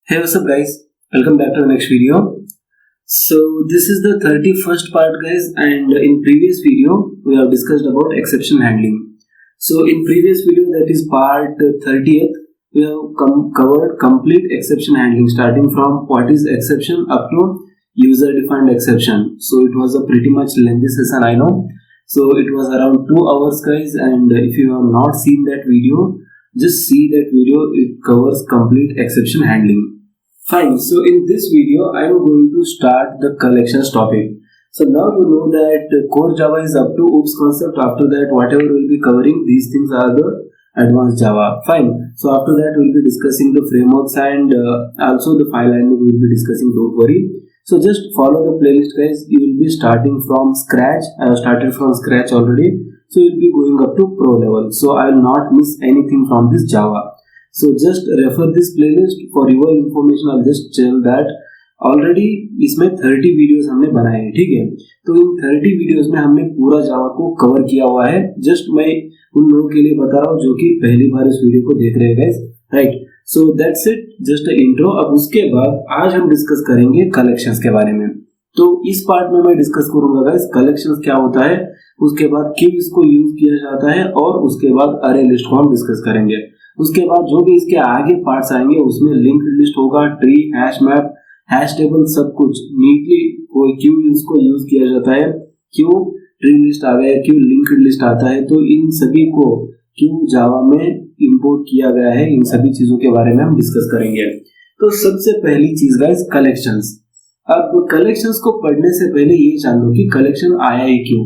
Hey, what's up, guys? Welcome back to the next video. So this is the 31st part, guys, and in previous video we have discussed about exception handling. So in previous video, that is part 30th, we have covered complete exception handling, starting from what is exception up to user defined exception. So it was a pretty much lengthy session, I know. So it was around 2 hours, guys, and if you have not seen that video, just see that video. It covers complete exception handling. Fine, so in this video I am going to start the collections topic. So now you know that core Java is up to OOPS concept. After that, whatever we'll be covering, these things are the advanced Java. Fine, so after that we'll be discussing the frameworks and also the file handling we'll be discussing, don't worry. So just follow the playlist, guys. You will be starting from scratch. I have started from scratch already, so you'll be going up to pro level. So I will not miss anything from this Java. So just refer this playlist for your information. I'll just tell that already इसमें 30 videos हमने बनाए हैं, ठीक है। तो इन 30 videos में हमने पूरा जावा को कवर किया हुआ है। जस्ट मैं उन लोगों के लिए बता रहा हूँ जो कि पहली बार इस वीडियो को देख रहे हैं, guys, right. So that's it, just intro. अब उसके बाद आज हम डिस्कस करेंगे कलेक्शंस के बारे में। तो इस पार्ट में मैं डिस्कस करूंगा, गाइस, कलेक्शंस क्या होता है, उसके बाद क्यों इसको यूज किया जाता है, और उसके बाद अरे लिस्ट को हम डिस्कस करेंगे। उसके बाद जो भी इसके आगे पार्ट्स आएंगे उसमें लिंक्ड लिस्ट होगा, tree, hash map, hash table, सब कुछ नीटली क्यों इसको यूज किया जाता है, क्यों ट्री लिस्ट आ गया, क्यों लिंक्ड लिस्ट आता है, तो इन सभी को क्यों जावा में इंपोर्ट किया गया है, इन सभी चीजों के बारे में हम डिस्कस करेंगे। तो सबसे पहली चीज, गाइस, कलेक्शंस। अब कलेक्शंस को पढ़ने से पहले ये जान लो कि कलेक्शन आया ही क्यों।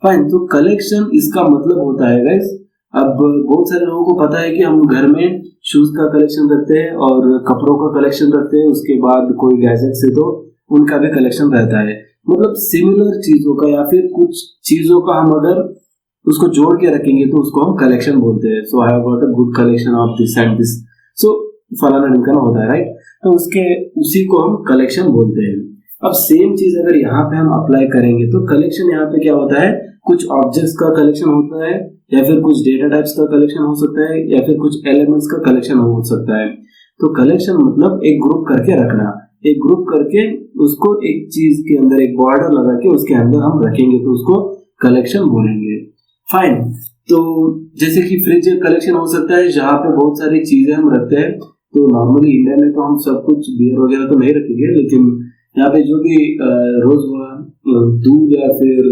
फाइन, तो कलेक्शन इसका मतलब होता है, गाइस, अब बहुत सारे लोगों को पता है कि हम घर में शूज का कलेक्शन रखते हैं और कपड़ों का कलेक्शन रखते हैं, उसके बाद कोई गैजेट से तो उनका भी कलेक्शन रहता है। मतलब सिमिलर चीजों का या फिर कुछ चीजों का हम अगर उसको जोड़ के रखेंगे तो उसको हम कलेक्शन बोलते हैं। So I have got a good collection of this and this, so फलाना ढिमकाना होता है, राइट। तो उसी को हम कलेक्शन बोलते हैं। अब सेम चीज अगर यहाँ पे हम अप्लाई करेंगे तो कलेक्शन यहाँ पे क्या होता है, कुछ ऑब्जेक्ट्स का कलेक्शन होता है, या फिर कुछ डेटा टाइप्स का कलेक्शन हो सकता है, या फिर कुछ एलिमेंट्स का कलेक्शन हो सकता है। तो कलेक्शन मतलब एक ग्रुप करके रखना, एक ग्रुप करके उसको एक चीज के अंदर एक बॉर्डर लगा के उसके अंदर हम रखेंगे तो उसको कलेक्शन बोलेंगे। फाइन, तो जैसे कि फ्रिज एक कलेक्शन हो सकता है जहाँ पे बहुत सारी चीजें हम रखते हैं। तो नॉर्मली इंडिया में तो हम सब कुछ बियर वगैरह तो नहीं रखेंगे, लेकिन यहाँ पे जो भी रोज दूध या फिर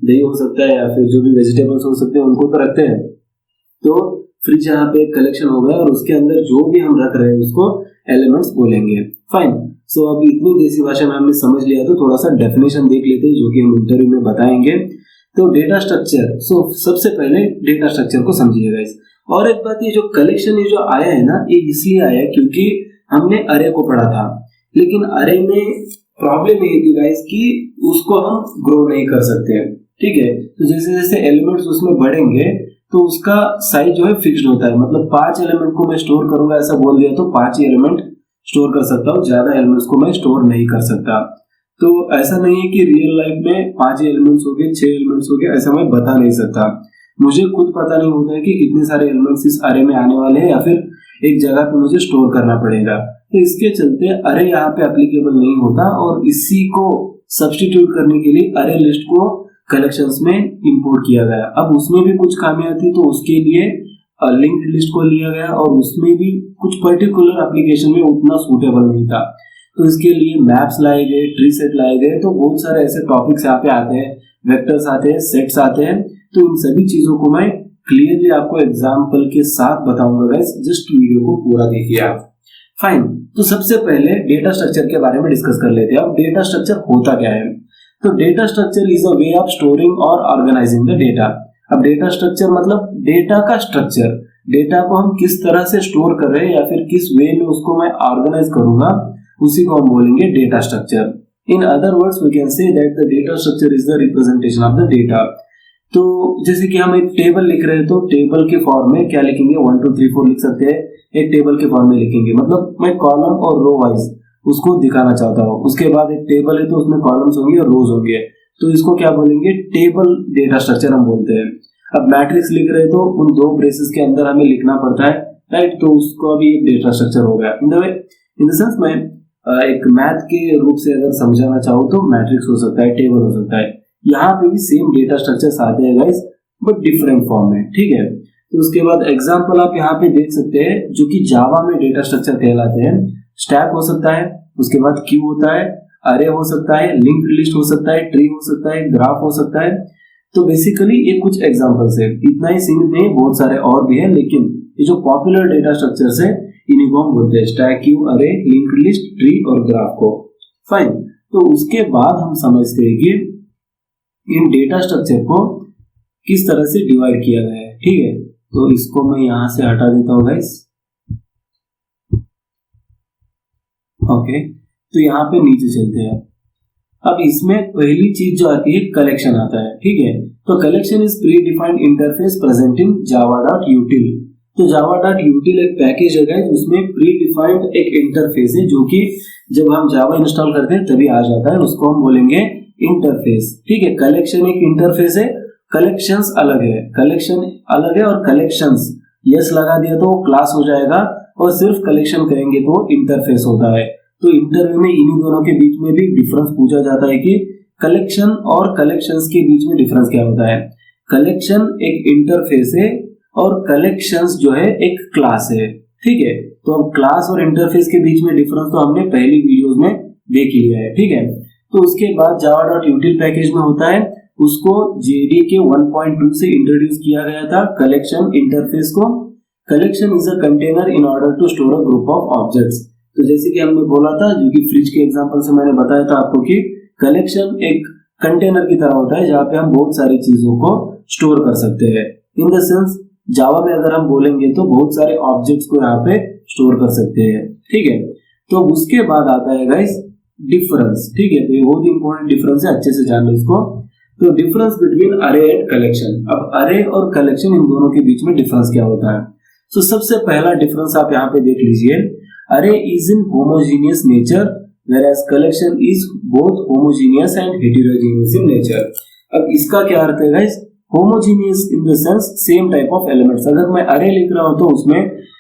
दही हो सकता है या फिर जो भी वेजिटेबल्स हो सकते हैं उनको तो रखते हैं। तो फ्रिज यहाँ पे कलेक्शन होगा और उसके अंदर जो भी हम रख रहे हैं उसको एलिमेंट्स बोलेंगे। फाइन, सो अब इतनी देसी भाषा में हमने समझ लिया तो थोड़ा सा डेफिनेशन देख लेते हैं जो कि हम इंटरव्यू में बताएंगे। तो डेटा स्ट्रक्चर, सो सबसे पहले डेटा स्ट्रक्चर को समझिएगा इस। और एक बात, ये जो कलेक्शन ये जो आया है ना, ये इसलिए आया क्योंकि हमने अरे को पढ़ा था, लेकिन अरे में प्रॉब्लम ये थी, गाइस, कि उसको हम ग्रो नहीं कर सकते हैं, ठीक है। तो जैसे जैसे एलिमेंट्स उसमें बढ़ेंगे तो उसका साइज जो है फिक्स्ड होता है। मतलब 5 एलिमेंट को मैं स्टोर करूंगा ऐसा बोल दिया तो 5 ही एलिमेंट स्टोर कर सकता हूँ, ज्यादा एलिमेंट्स को मैं स्टोर नहीं कर सकता। तो ऐसा नहीं है कि रियल लाइफ में 5 एलिमेंट्स हो गए, 6 एलिमेंट्स हो गए, ऐसा मैं बता नहीं सकता। मुझे खुद पता नहीं होता है कि कितने सारे एलिमेंट्स इस अरे में आने वाले हैं या फिर एक जगह पे मुझे स्टोर करना पड़ेगा। तो इसके चलते अरे यहाँ पे एप्लीकेबल नहीं होता और इसी को सब्स्टिट्यूट करने के लिए अरे लिस्ट को कलेक्शंस में इंपोर्ट किया गया। अब उसमें भी कुछ खामियां थी तो उसके लिए लिंक्ड लिस्ट को लिया गया और उसमें भी कुछ पर्टिकुलर एप्लीकेशन में उतना सूटेबल नहीं था। तो इसके लिए मैप्स लाए गए, ट्री सेट लाए गए। तो बहुत सारे ऐसे टॉपिक्स यहाँ पे आते हैं, वेक्टर्स आते हैं, सेट्स आते हैं। तो इन सभी चीजों को मैं क्लियरली आपको एग्जाम्पल के साथ बताऊंगा, गाइस, जस्ट वीडियो को पूरा देखिए आप। फाइन, तो सबसे पहले डेटा स्ट्रक्चर के बारे में डिस्कस कर लेते हैं। अब डेटा स्ट्रक्चर होता क्या है? तो data structure is a way of storing और ऑर्गेनाइजिंग द डेटा। अब डेटा स्ट्रक्चर मतलब डेटा का स्ट्रक्चर, डेटा को हम किस तरह से स्टोर कर रहे हैं या फिर किस वे में उसको मैं ऑर्गेनाइज करूंगा, उसी को हम बोलेंगे data structure. In other words we can say that the data structure is the representation of the data. तो जैसे कि हम एक टेबल लिख रहे हैं तो टेबल के फॉर्म में क्या लिखेंगे, 1 2 3 4 लिख सकते हैं, एक टेबल के फॉर्म में लिखेंगे। मतलब मैं कॉलम और रो वाइज उसको दिखाना चाहता हूँ। उसके बाद एक टेबल है तो उसमें कॉलम्स होंगे और रोज होंगे, तो इसको क्या बोलेंगे, टेबल डेटा स्ट्रक्चर हम बोलते हैं। अब मैट्रिक्स लिख रहे हैं तो उन 2 ब्रेसेस के अंदर हमें लिखना पड़ता है, राइट। तो उसको अभी एक डेटा स्ट्रक्चर हो गया। In the way in the sense मैं एक मैथ के रूप से अगर समझाना चाहूँ तो मैट्रिक्स हो सकता है, टेबल हो सकता है। यहाँ पे भी सेम डेटा स्ट्रक्चर्स आते हैं गाइस, बट डिफरेंट फॉर्म में, ठीक है। तो उसके बाद एग्जांपल आप यहाँ पे देख सकते हैं जो कि जावा में डेटा स्ट्रक्चर कहलाते हैं। स्टैक हो सकता है, उसके बाद क्यू होता है, अरे हो सकता है, लिंक्ड लिस्ट हो सकता है, ट्री हो सकता है, ग्राफ हो सकता है। तो बेसिकली ये कुछ एग्जांपल्स है, इतना ही सीमित नहीं, बहुत सारे और भी है, लेकिन ये जो पॉपुलर डेटा स्ट्रक्चर्स है इन्हीं को हम बोलते हैं स्टैक, क्यू, अरे, लिंक्ड लिस्ट, ट्री और ग्राफ को। फाइन। तो उसके बाद हम समझते हैं कि इन डेटा स्ट्रक्चर को किस तरह से डिवाइड किया गया है, ठीक है। तो इसको मैं यहां से हटा देता हूं गाइस। ओके, तो यहाँ पे नीचे चलते हैं। अब इसमें पहली चीज जो आती है कलेक्शन आता है, ठीक है। तो collection is pre defined interface present in java.util। तो java.util एक पैकेज है, उसमें प्री डिफाइंड एक इंटरफेस है जो कि जब हम जावा इंस्टॉल करते हैं तभी आ जाता है, उसको हम बोलेंगे इंटरफेस, ठीक है। कलेक्शन एक इंटरफेस है, कलेक्शंस अलग है, कलेक्शन अलग है और कलेक्शंस यस लगा दिया तो वो क्लास हो जाएगा, और सिर्फ कलेक्शन करेंगे तो इंटरफेस होता है। तो इंटरव्यू में इन्हीं दोनों के बीच में भी डिफरेंस पूछा जाता है कि कलेक्शन और कलेक्शंस के बीच में डिफरेंस क्या होता है। कलेक्शन एक इंटरफेस है और कलेक्शंस जो है एक क्लास है, ठीक है। तो अब क्लास और इंटरफेस के बीच में डिफरेंस तो हमने पहली वीडियोस में देख लिया है, ठीक है। तो उसके बाद java.util पैकेज में होता है, उसको JDK 1.2 से इंट्रोड्यूस किया गया था कलेक्शन इंटरफेस को। Collection is a container in order to store a group of objects. तो जैसे कि हमने बोला था, जो कि फ्रिज के एग्जांपल से मैंने बताया था आपको कि कलेक्शन एक कंटेनर की तरह होता है जहां पे हम बहुत सारी चीजों को स्टोर कर सकते हैं। इन द सेंस जावा में अगर हम बोलेंगे तो बहुत सारे ऑब्जेक्ट्स को यहाँ पे स्टोर कर सकते हैं, ठीक है। तो उसके बाद आता है गाइस डिफरेंस, ठीक है। तो ये बहुत इंपॉर्टेंट डिफरेंस है, अच्छे से जान लो इसको। तो डिफरेंस बिटवीन अरे एंड कलेक्शन। अब अरे और कलेक्शन इन दोनों के बीच में डिफरेंस क्या होता है। तो सबसे पहला डिफरेंस आप यहाँ पे देख लीजिए, array is in homogeneous nature whereas collection is both homogeneous and heterogeneous in nature। अब इसका क्या अर्थ है guys, homogeneous in the sense same type of elements। अगर मैं array लिख रहा हूं तो उसमें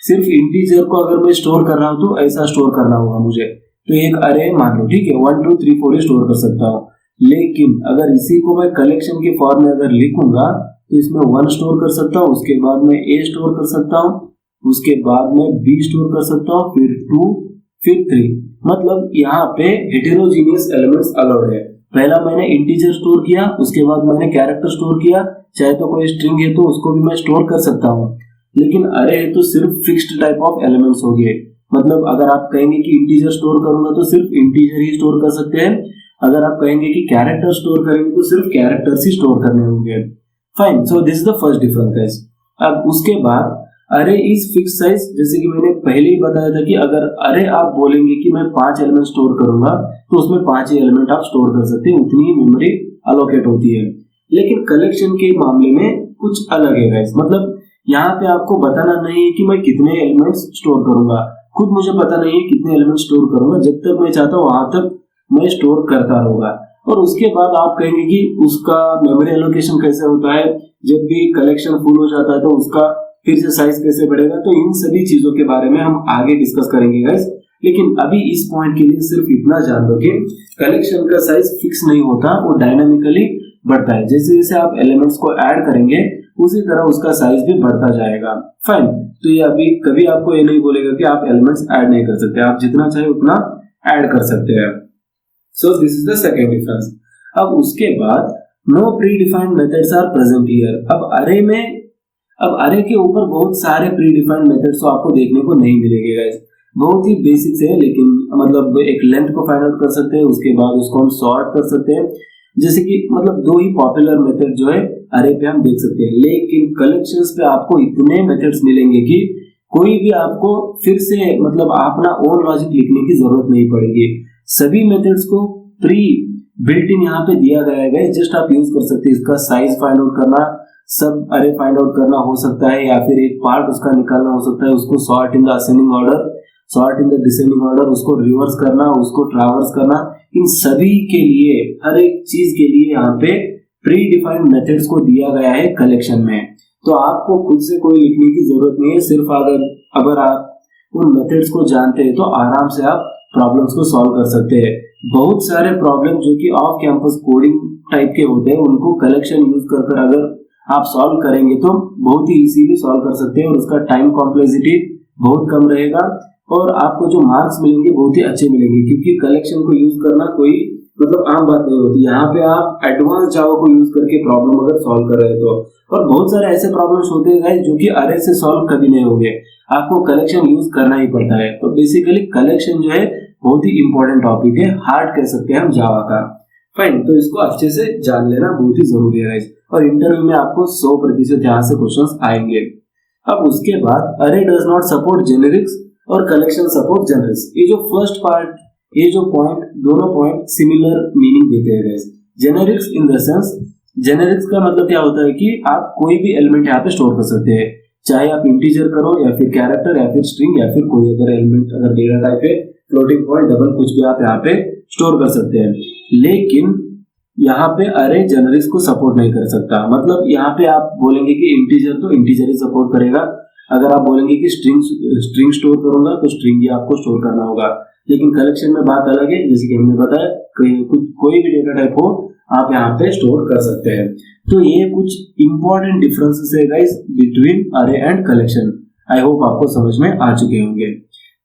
सिर्फ इंटीजर को अगर मैं स्टोर कर रहा हूं तो ऐसा स्टोर करना होगा मुझे। तो एक array मान लो, ठीक है, 1 2 3 4 स्टोर कर सकता हूं। लेकिन अगर इसी को मैं कलेक्शन के फॉर्म में अगर लिखूंगा तो इसमें 1 स्टोर कर सकता हूं, उसके बाद में a स्टोर कर सकता हूं, उसके बाद में b स्टोर कर सकता हूँ, फिर 2, फिर 3। मतलब यहाँ पे हेटेरोजीनियस एलिमेंट्स अलाउड है। पहला मैंने इंटीजर स्टोर किया, उसके बाद मैंने कैरेक्टर स्टोर किया, चाहे तो कोई स्ट्रिंग है तो उसको भी मैं स्टोर कर सकता हूँ। लेकिन अरे है तो सिर्फ फिक्स्ड टाइप ऑफ एलिमेंट्स हो गए। मतलब अगर आप कहेंगे कि इंटीजर स्टोर करूंगा तो सिर्फ इंटीजर ही स्टोर कर सकते हैं, अगर आप कहेंगे कि कैरेक्टर स्टोर करेंगे तो सिर्फ कैरेक्टर्स ही स्टोर करने होंगे। Fine, so this is the first difference guys. अब उसके बाद अरे इज फिक्स साइज, जैसे कि मैंने पहले ही बताया था कि अगर अरे आप बोलेंगे कि मैं 5 एलिमेंट स्टोर करूंगा तो उसमें 5 ही एलिमेंट आप स्टोर कर सकते हैं, उतनी ही मेमोरी अलोकेट होती है। लेकिन कलेक्शन के मामले में कुछ अलग है गाइस। मतलब यहाँ पे आपको बताना नहीं है कि मैं कितने एलिमेंट्स स्टोर करूंगा, खुद मुझे पता नहीं है कितने एलिमेंट स्टोर करूंगा, जब तक मैं चाहता हूँ वहां तक मैं स्टोर करता रहूंगा। और उसके बाद आप कहेंगे कि उसका मेमोरी एलोकेशन कैसे होता है, जब भी कलेक्शन फुल हो जाता है तो उसका फिर से साइज कैसे बढ़ेगा। तो इन सभी चीजों के बारे में हम आगे डिस्कस करेंगे गाइस। लेकिन अभी इस पॉइंट के लिए सिर्फ इतना जान लो कि कलेक्शन का साइज फिक्स नहीं होता, वो डायनामिकली बढ़ता है। जैसे जैसे आप एलिमेंट्स को ऐड करेंगे उसी तरह उसका साइज भी बढ़ता जाएगा। फाइन, तो ये अभी कभी आपको ये नहीं बोलेगा कि आप एलिमेंट्स ऐड नहीं कर सकते, आप जितना चाहे उतना ऐड कर सकते हैं। So this is the second difference. अब उसके बाद no pre defined methods are present here. अब अरे के ऊपर बहुत सारे प्री डिफाइंड मेथड्स तो आपको देखने को नहीं मिलेंगे गाइस। बहुत ही बेसिक्स है, लेकिन मतलब एक लेंथ को फाइंड आउट कर सकते हैं, उसके बाद उसको हम सॉर्ट कर सकते हैं। जैसे कि मतलब 2 ही पॉपुलर मेथड जो है अरे पे हम देख सकते हैं। लेकिन कलेक्शंस पे आपको इतने मेथड्स मिलेंगे कि कोई भी आपको फिर से मतलब अपना ओन लॉजिक लिखने की जरूरत नहीं पड़ेगी। सभी मेथड्स को प्री बिल्ट इन यहाँ पे दिया गया है, जस्ट आप यूज कर सकते हैं। इसका साइज फाइंड आउट करना, सब अरे फाइंड आउट करना हो सकता है, या फिर एक पार्ट उसका निकालना हो सकता है, उसको sort in the ascending order, sort in the descending order, उसको रिवर्स करना, उसको ट्रैवर्स करना। इन सभी के लिए, हर एक चीज के लिए यहाँ पे प्री डिफाइंड मेथड्स को दिया गया है कलेक्शन में। तो आपको खुद से कोई लिखने की जरूरत नहीं है। सिर्फ अगर आप उन मेथड्स को जानते हैं तो आराम से आप प्रॉब्लम्स को सॉल्व कर सकते हैं। बहुत सारे प्रॉब्लम जो कि ऑफ कैंपस कोडिंग टाइप के होते हैं उनको कलेक्शन यूज कर अगर आप सॉल्व करेंगे तो बहुत ही इजीली सॉल्व कर सकते हैं और उसका टाइम कॉम्प्लेक्सिटी बहुत कम रहेगा और आपको जो मार्क्स मिलेंगे बहुत ही अच्छे मिलेंगे, क्योंकि कलेक्शन को यूज करना कोई मतलब आम बात नहीं होती। यहाँ पे आप एडवांस जावा को यूज करके प्रॉब्लम अगर सॉल्व कर रहे हो तो। और बहुत सारे ऐसे प्रॉब्लम्स होते हैं जो कि अरे से सॉल्व कभी नहीं होंगे, आपको कलेक्शन यूज करना ही पड़ता है। तो बेसिकली कलेक्शन जो है बहुत ही इंपॉर्टेंट टॉपिक है, हार्ड कह सकते हैं हम जावा का। फाइन, तो इसको अच्छे से जान लेना बहुत ही जरूरी है और इंटरव्यू में आपको 100% यहाँ से क्वेश्चंस आएंगे। अब उसके बाद अरे डज नॉट सपोर्ट जेनेरिक्स और कलेक्शन सपोर्ट जेनेरिक्स। ये जो फर्स्ट पार्ट, ये जो पॉइंट, दोनों पॉइंट सिमिलर मीनिंग देते हैं guys. Generics in the sense, generics का मतलब क्या होता है कि आप कोई भी एलिमेंट यहाँ पे स्टोर कर सकते हैं, चाहे आप इंटीजर करो या फिर कैरेक्टर या फिर स्ट्रिंग या फिर कोई अदर एलिमेंट, अगर डेटा टाइप है, फ्लोटिंग पॉइंट, डबल, कुछ भी आप यहाँ पे स्टोर कर सकते हैं। लेकिन यहाँ पे अरे जेनेरिक्स को सपोर्ट नहीं कर सकता। मतलब यहाँ पे आप बोलेंगे कि इंटीजर तो इंटीजर ही सपोर्ट करेगा, अगर आप बोलेंगे कि स्ट्रिंग स्टोर करूंगा तो स्ट्रिंग ही आपको स्टोर करना होगा। लेकिन कलेक्शन में बात अलग है, जैसे कि हमने बताया कोई भी डेटा टाइप हो आप यहाँ पे स्टोर कर सकते हैं। तो ये कुछ इंपॉर्टेंट डिफरेंसेस है गाइस बिटवीन अरे एंड कलेक्शन। आई होप आपको समझ में आ चुके होंगे।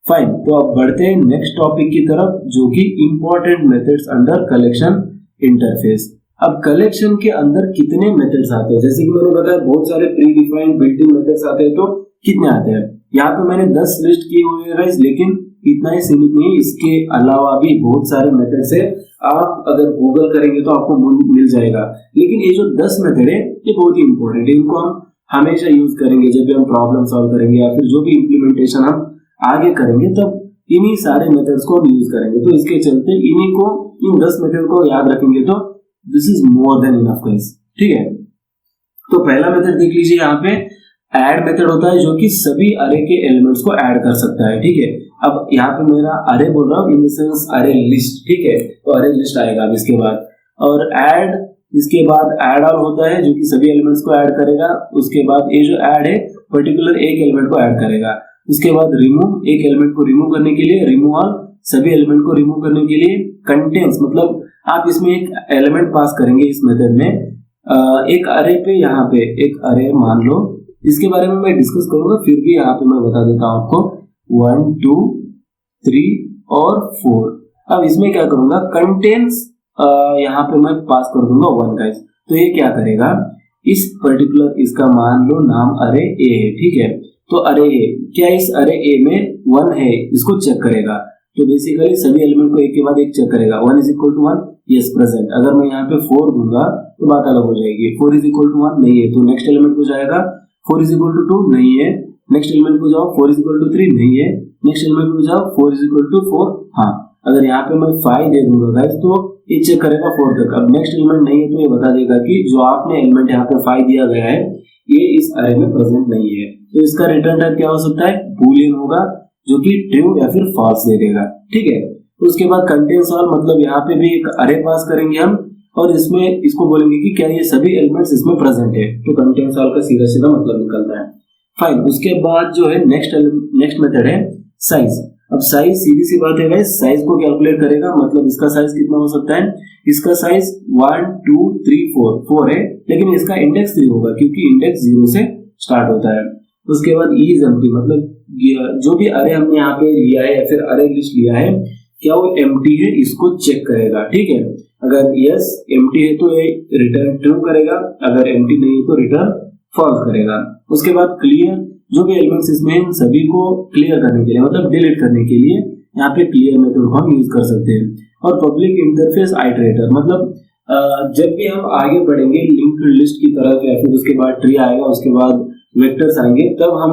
फाइन, तो अब बढ़ते हैं नेक्स्ट टॉपिक की तरफ जो कि important methods under collection interface. अब कलेक्शन के अंदर कितने मेथड्स आते हैं, जैसे कि मैंने बताया बहुत सारे pre defined built in methods आते हैं, तो कितने आते हैं यहाँ पे मैंने 10 लिस्ट किए हुए हैं गाइस, लेकिन इतना ही सीमित नहीं, इसके अलावा भी बहुत सारे मेथड्स है। आप अगर गूगल करेंगे तो आपको मिल जाएगा। लेकिन ये जो 10 मेथड है ये बहुत ही इंपॉर्टेंट है, इनको हम हमेशा यूज करेंगे जब भी हम प्रॉब्लम सॉल्व करेंगे या फिर जो भी इम्प्लीमेंटेशन हम आगे करेंगे तब इन्हीं सारे मेथड्स को हम यूज करेंगे। तो इसके चलते इन्हीं को, इन 10 मेथड को याद रखेंगे तो this is more than enough guys. ठीक है, तो पहला मेथड देख लीजिए, यहाँ पे ऐड मेथड होता है जो कि सभी अरे के एलिमेंट्स को ऐड कर सकता है। ठीक है, अब यहाँ पे मेरा अरे बोल रहा हूँ इन द सेंस अरे लिस्ट। ठीक है, तो अरे लिस्ट आएगा अब इसके बाद, और ऐड, इसके बाद ऐड ऑल होता है जो कि सभी एलिमेंट्स को ऐड करेगा। उसके बाद ये जो ऐड है पर्टिकुलर एक एलिमेंट को ऐड करेगा। उसके बाद रिमूव, एक एलिमेंट को रिमूव करने के लिए, रिमूव ऑल, सभी एलिमेंट को रिमूव करने के लिए। कंटेंट्स, मतलब आप इसमें एक एलिमेंट पास करेंगे इस मेथड में, एक अरे पे, यहाँ पे एक अरे मान लो, इसके बारे में मैं डिस्कस करूंगा, फिर भी यहाँ पे मैं बता देता हूँ आपको 1 2 3 और 4। अब इसमें क्या करूंगा, कंटेंट्स यहाँ पे मैं पास कर दूंगा 1 गाइस। तो ये क्या करेगा, इस पर्टिकुलर, इसका मान लो नाम अरे ए है। ठीक है, तो अरे ए, क्या इस अरे ए में 1 है, इसको चेक करेगा। तो बेसिकली सभी एलिमेंट को एक के बाद एक चेक करेगा। 1 is equal to 1, yes present. अगर मैं यहाँ पे 4 दूंगा तो बात अलग हो जाएगी। 4 इज इक्वल टू 1 नहीं है तो नेक्स्ट एलिमेंट को जाएगा। 4 इज इक्वल टू 2 नहीं है, नेक्स्ट एलिमेंट को जाओ। 4 इज इक्वल टू 3 नहीं है, नेक्स्ट एलिमेंट को जाओ। 4 इज इक्वल टू 4, हाँ। अगर यहाँ पे मैं 5 दे दूंगा गाइस तो ये चेक करेगा 4 तक। अब नेक्स्ट एलिमेंट नहीं है तो ये बता देगा कि जो आपने एलिमेंट यहाँ पे 5 दिया गया है ये इस अरे में प्रेजेंट नहीं है। तो इसका रिटर्न टाइप क्या हो सकता है, बूलियन होगा, जो कि ट्रू या फिर फॉल्स दे देगा। ठीक है, तो उसके बाद कंटेंट्स ऑल, मतलब यहाँ पे भी एक अरे पास करेंगे हम और इसमें इसको बोलेंगे कि क्या ये सभी एलिमेंट्स इसमें प्रेजेंट है। तो कंटेंट्स ऑल का सीधा सीधा मतलब निकलता है। फाइन, उसके बाद जो है नेक्स्ट मेथड है साइज। अब साइज सीधी सी बात है गाइस, साइज को कैलकुलेट करेगा, मतलब इसका साइज कितना हो सकता है, इसका साइज 1 2 3 4 है, लेकिन इसका इंडेक्स 3 होगा क्योंकि इंडेक्स 0 से स्टार्ट होता है। उसके बाद ई इज एम्प्टी, मतलब जो भी अरे हमने यहाँ पे लिया है या फिर अरे लिस्ट लिया है क्या वो एम्प्टी है, इसको चेक करेगा। ठीक है, अगर यस एम्प्टी है तो ये रिटर्न ट्रू करेगा, अगर एम्प्टी नहीं है तो रिटर्न फॉल्स करेगा। उसके बाद क्लियर, जो भी एलिमेंट्स इसमें हैं सभी को क्लियर करने के लिए, मतलब डिलीट करने के लिए यहाँ पे क्लियर मेथड को हम यूज कर सकते हैं। और पब्लिक इंटरफेस आइटरेटर, मतलब जब भी हम आगे बढ़ेंगे लिंक्ड लिस्ट की तरफ या फिर उसके बाद ट्री आएगा, उसके बाद वेक्टर्स आएंगे, तब हम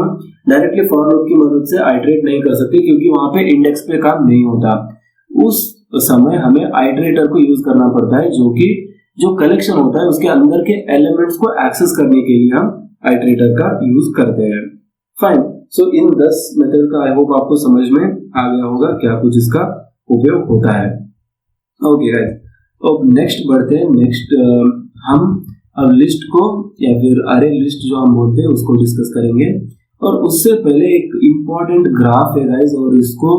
डायरेक्टली फॉर लूप की मदद से आइटरेट नहीं कर सकते क्योंकि वहां पे इंडेक्स पे काम नहीं होता। उस समय हमें आइटरेटर को यूज करना पड़ता है, जो कि जो कलेक्शन होता है उसके अंदर के एलिमेंट्स को एक्सेस करने के लिए हम आइटरेटर का यूज करते हैं। फाइन, सो इन 10 मेथड का आई होप आपको समझ में आ गया होगा क्या कुछ इसका उपयोग होता है। ओके गाइस, अब नेक्स्ट बढ़ते हैं। नेक्स्ट हम अब लिस्ट को या फिर अरे लिस्ट जो हम बोलते हैं उसको डिस्कस करेंगे। और उससे पहले एक इम्पोर्टेंट ग्राफ है गाइस, और इसको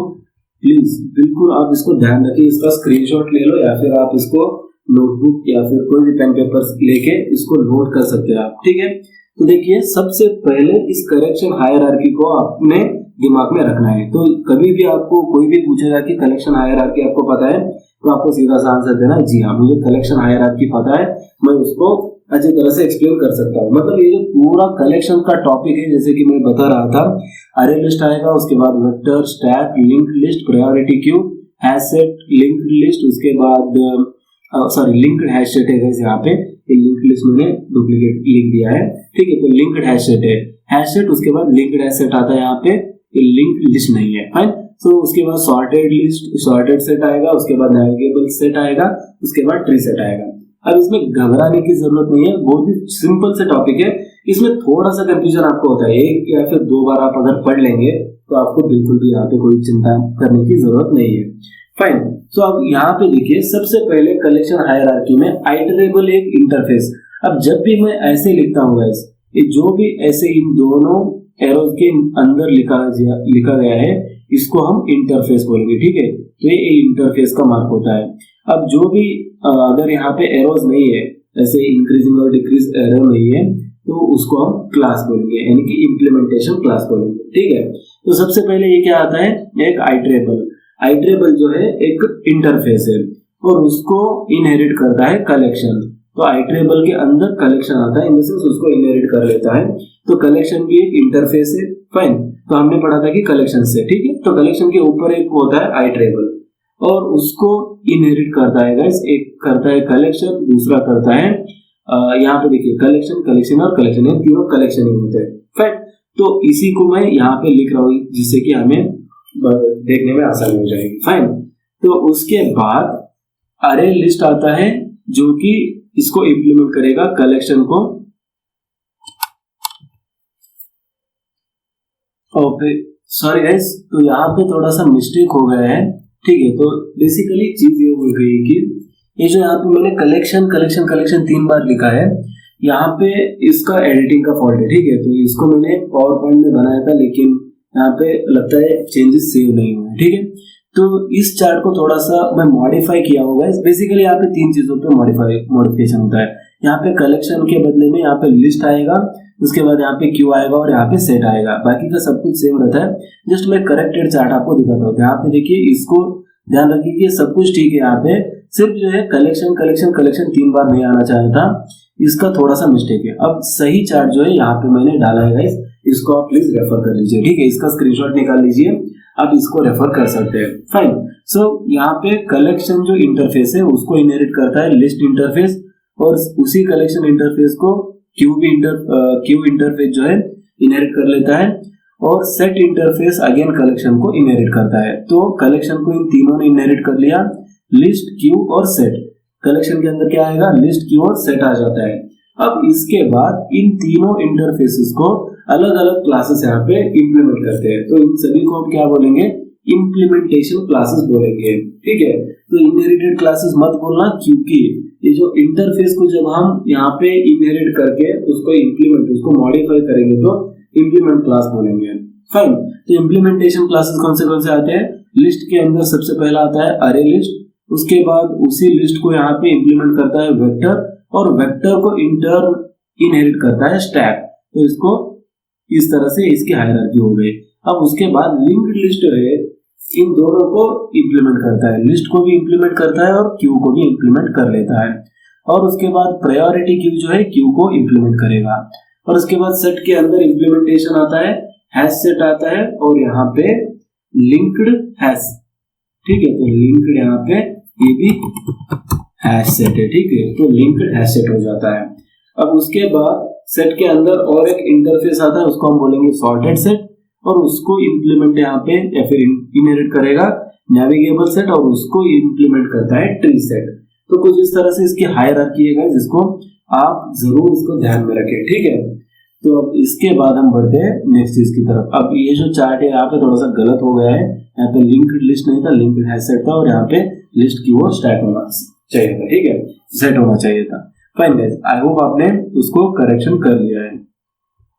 प्लीज बिल्कुल आप इसको ध्यान रखिए, इसका स्क्रीनशॉट ले लो या फिर आप इसको नोटबुक या फिर कोई भी पेन पेपर लेके इसको नोट कर सकते हैं आप, ठीक है। तो देखिए सबसे पहले इस करेक्शन हायरार्की को आपने दिमाग में रखना है। तो कभी भी आपको कोई भी पूछेगा कि कलेक्शन हायरार्की आपको पता है, तो आपको सीधा सा आंसर देना जी हाँ मुझे कलेक्शन हायरार्की पता है, मैं उसको अच्छी तरह से एक्सप्लेन कर सकता हूँ। मतलब ये जो पूरा कलेक्शन का टॉपिक है, जैसे कि मैं बता रहा था, अरे लिस्ट आएगा, उसके बाद vector, stack, linked list, priority queue, hash set, linked list, उसके बाद लिंक्ड हैश सेट है यहाँ पे, लिंक्ड लिस्ट मैंने डुप्लीकेट लिख दिया है, ठीक है। तो लिंक्ड हैश सेट है, हैश सेट, उसके बाद लिंक्ड हैश सेट आता है यहाँ पे, लिंक्ड लिस्ट नहीं है, फाइन। तो उसके बाद सॉर्टेड लिस्ट, सॉर्टेड सेट आएगा, उसके बाद नेविगेबल सेट आएगा, उसके बाद ट्री सेट आएगा। अब इसमें घबराने की जरूरत नहीं है, बहुत ही सिंपल से टॉपिक है। इसमें थोड़ा सा कंफ्यूजन आपको होता है, एक या फिर दो बार आप अगर पढ़ लेंगे तो आपको बिल्कुल भी यहाँ पे कोई चिंता करने की जरूरत नहीं है, फाइन। सो अब यहाँ पे देखिए सबसे पहले कलेक्शन हायरार्की में आइटरेबल एक इंटरफेस। अब जब भी मैं ऐसे लिखता हूँ गाइस, ये जो भी ऐसे इन दोनों एरोज के अंदर लिखा गया है, इसको हम इंटरफेस बोलेंगे, ठीक है। तो ये इंटरफेस का मार्क होता है। अब जो भी अगर यहाँ पे एरोज नहीं है, ऐसे इंक्रीजिंग और डिक्रीज एरो नहीं है, तो उसको हम क्लास बोलेंगे, यानी कि इम्प्लीमेंटेशन क्लास बोलेंगे, ठीक है। तो सबसे पहले ये क्या आता है, एक आइटरेबल। आइटरेबल जो है एक इंटरफेस है और उसको इनहेरिट करता है कलेक्शन। तो आइटरेबल के अंदर कलेक्शन आता है, इन द सेंस उसको इनहेरिट कर लेता है। तो कलेक्शन भी एक इंटरफेस है, फाइन। तो हमने पढ़ा था कि कलेक्शन से, ठीक है। तो कलेक्शन के ऊपर एक होता है आइटरेबल और उसको इनहेरिट करता है गाइस, एक करता है कलेक्शन, दूसरा करता है यहाँ पे देखिए कलेक्शन, कलेक्शन और कलेक्शन, है तीनों कलेक्शन ही होते हैं, फाइन। तो इसी को मैं यहाँ पे लिख रहा हूँ जिससे कि हमें देखने में आसानी हो जाएगी, फाइन। तो उसके बाद अरे लिस्ट आता है जो कि इसको इंप्लीमेंट करेगा कलेक्शन को। ओके सॉरी गाइस, तो यहाँ पे थोड़ा सा मिस्टेक हो गया है, ठीक है। तो बेसिकली चीज ये हो गई कि ये जो यहाँ पे मैंने कलेक्शन कलेक्शन कलेक्शन 3 बार लिखा है, यहाँ पे इसका एडिटिंग का फॉल्ट है, ठीक है। तो इसको मैंने पावर पॉइंट में बनाया था, लेकिन यहाँ पे लगता है चेंजेस सेव नहीं हुए, ठीक है। तो इस चार्ट को थोड़ा सा मैं मॉडिफाई किया होगा। बेसिकली यहाँ पे 3 चीजों पे मॉडिफिकेशन होता है। यहाँ पे कलेक्शन के बदले में यहाँ पे लिस्ट आएगा, उसके बाद यहाँ पे क्यू आएगा और यहाँ पे सेट आएगा, बाकी का सब कुछ सेम रहता है। जस्ट मैं करेक्टेड चार्ट आपको दिखाता हूँ। यहाँ पे देखिए, इसको ध्यान रखिए कि सब कुछ ठीक है। यहाँ पे सिर्फ जो है कलेक्शन कलेक्शन कलेक्शन 3 बार नहीं आना चाहिए था, इसका थोड़ा सा मिस्टेक है। अब सही चार्ट जो है यहाँ पे मैंने डाला है गाइस, इसको आप प्लीज रेफर कर लीजिए, ठीक है। इसका स्क्रीनशॉट निकाल लीजिए, आप इसको रेफर कर सकते हैं, फाइन। सो यहाँ पे कलेक्शन जो इंटरफेस है उसको इनहेरिट करता है लिस्ट इंटरफेस, और उसी कलेक्शन इंटरफेस को क्यू इंटरफेस जो है इनहेरिट कर लेता है, और सेट इंटरफेस अगेन कलेक्शन को इनहेरिट करता है। तो कलेक्शन को इन तीनों ने इनहेरिट कर लिया, लिस्ट, क्यू और सेट। कलेक्शन के अंदर क्या आएगा, लिस्ट, क्यू और सेट आ जाता है। अब इसके बाद इन तीनों इंटरफेसेस को अलग अलग क्लासेस यहाँ पे इंप्लीमेंट करते हैं। तो इन सभी को हम क्या बोलेंगे, इंप्लीमेंटेशन क्लासेस बोलेंगे, ठीक है। तो इनहेरिटेड क्लासेस मत बोलना, क्योंकि ये जो इंटरफेस को जब हम यहाँ पे इनहेरिट करके उसको मॉडिफाई करेंगे तो इंप्लीमेंट क्लास बोलेंगे, फाइन। तो इंप्लीमेंटेशन क्लासेस कौन से आते हैं, लिस्ट के अंदर सबसे पहला आता है अरे लिस्ट, उसके बाद उसी लिस्ट को यहाँ पे इंप्लीमेंट करता है वेक्टर, और वेक्टर को इनहेरिट करता है स्टैक। तो इसको इस तरह से इसकी हायरार्की हो गई। अब उसके बाद लिंक्ड लिस्ट है, इन दोनों को इंप्लीमेंट करता है, लिस्ट को भी इंप्लीमेंट करता है और क्यू को भी इंप्लीमेंट कर लेता है। और उसके बाद प्रायोरिटी क्यू जो है क्यू को इंप्लीमेंट करेगा। और उसके बाद सेट के अंदर इंप्लीमेंटेशन आता है, हैश सेट आता है, और यहाँ पे लिंक्ड हैश, ठीक है। तो लिंक्ड यहाँ पे ये भी हैश सेट है, ठीक है। तो लिंक्ड हैश सेट हो जाता है। अब उसके बाद सेट के अंदर और एक इंटरफेस आता है, उसको हम बोलेंगे सॉर्टेड सेट, और उसको इंप्लीमेंट यहाँ पे या फिर इनहेरिट करेगा नेविगेबल सेट, और उसको इंप्लीमेंट करता है ट्री सेट। तो कुछ इस तरह से इसकी हायरार्की है, जिसको आप जरूर इसको ध्यान में रखें, ठीक है। तो अब इसके बाद हम बढ़ते हैं नेक्स्ट चीज की तरफ। अब ये जो चार्ट है यहाँ पे थोड़ा सा गलत हो गया है, यहाँ पे लिंक्ड लिस्ट नहीं था, लिंक्ड हैश सेट था, और यहाँ पे लिस्ट की वो स्टैक होना चाहिए था, ठीक है, सेट होना चाहिए था, फाइन गाइस। आई होप आपने उसको करेक्शन कर लिया है,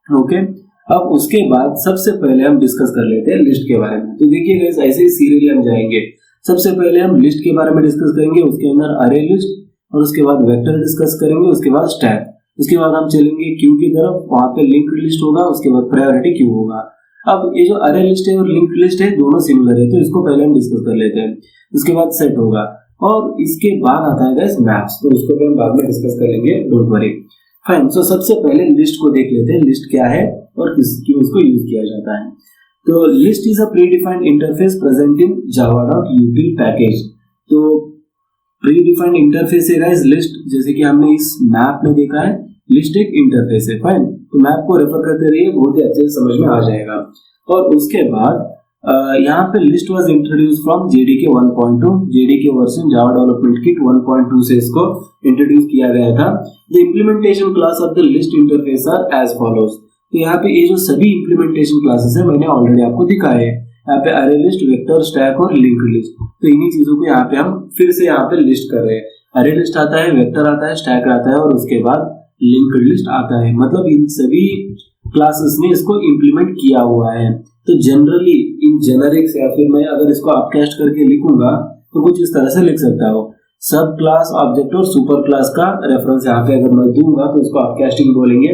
ओके। अब उसके बाद सबसे पहले हम डिस्कस कर लेते हैं लिस्ट के बारे में। तो देखिए गाइस, ऐसे ही सीरियली हम जाएंगे। सबसे पहले हम लिस्ट के बारे में डिस्कस करेंगे, उसके अंदर अरे लिस्ट, और उसके बाद वेक्टर डिस्कस करेंगे, उसके बाद स्टैक, उसके बाद हम चलेंगे क्यू की तरफ, वहां पे लिंक्ड लिस्ट होगा, उसके बाद प्रायोरिटी क्यू होगा। अब ये जो अरे लिस्ट है और लिंक्ड लिस्ट है दोनों सिमिलर है, तो इसको पहले हम डिस्कस कर लेते हैं। उसके बाद सेट होगा और इसके बाद आता है गाइस मैप्स, तो उसको भी हम बाद में डिस्कस कर लेंगे, डोंट वरी। फाइन, सो सबसे पहले लिस्ट को देख लेते हैं, लिस्ट क्या है और क्यों उसको यूज किया जाता है। तो list is a predefined interface present in java.util package. तो प्रीडिफाइंड इंटरफेस है गाइस लिस्ट, जैसे कि हमने इस मैप में देखा है, लिस्ट एक इंटरफेस है। फाइन, तो मैप को रेफर करते रहिए, बहुत ही अच्छे से समझ में आ जाएगा। और उसके बाद यहाँ पे list was introduce from JDK 1.2, JDK version Java development kit 1.2 से इसको इंट्रोड्यूस किया गया था। The implementation class of the list interface are as follows. तो यहाँ पे ये जो सभी इम्प्लीमेंटेशन क्लासेस है मैंने ऑलरेडी आपको दिखाए हैं। यहाँ पे अरे लिस्ट, वेक्टर, स्टैक और लिंक्ड लिस्ट, तो इन्हीं चीजों को यहाँ पे हम फिर से यहाँ पे लिस्ट कर रहे हैं। अरे लिस्ट आता है, वेक्टर आता है, स्टैक आता है और उसके बाद लिंक्ड लिस्ट आता है। मतलब इन सभी क्लासेस ने इसको इम्प्लीमेंट किया हुआ है। तो जनरली इन जेनरिक्स या फिर मैं अगर इसको अपकास्ट करके लिखूंगा तो कुछ इस तरह से लिख सकता हूँ। सब क्लास, ऑब्जेक्ट और सुपर क्लास का रेफरेंस यहाँ पे अगर मैं दूंगा तो इसको अपकास्टिंग बोलेंगे।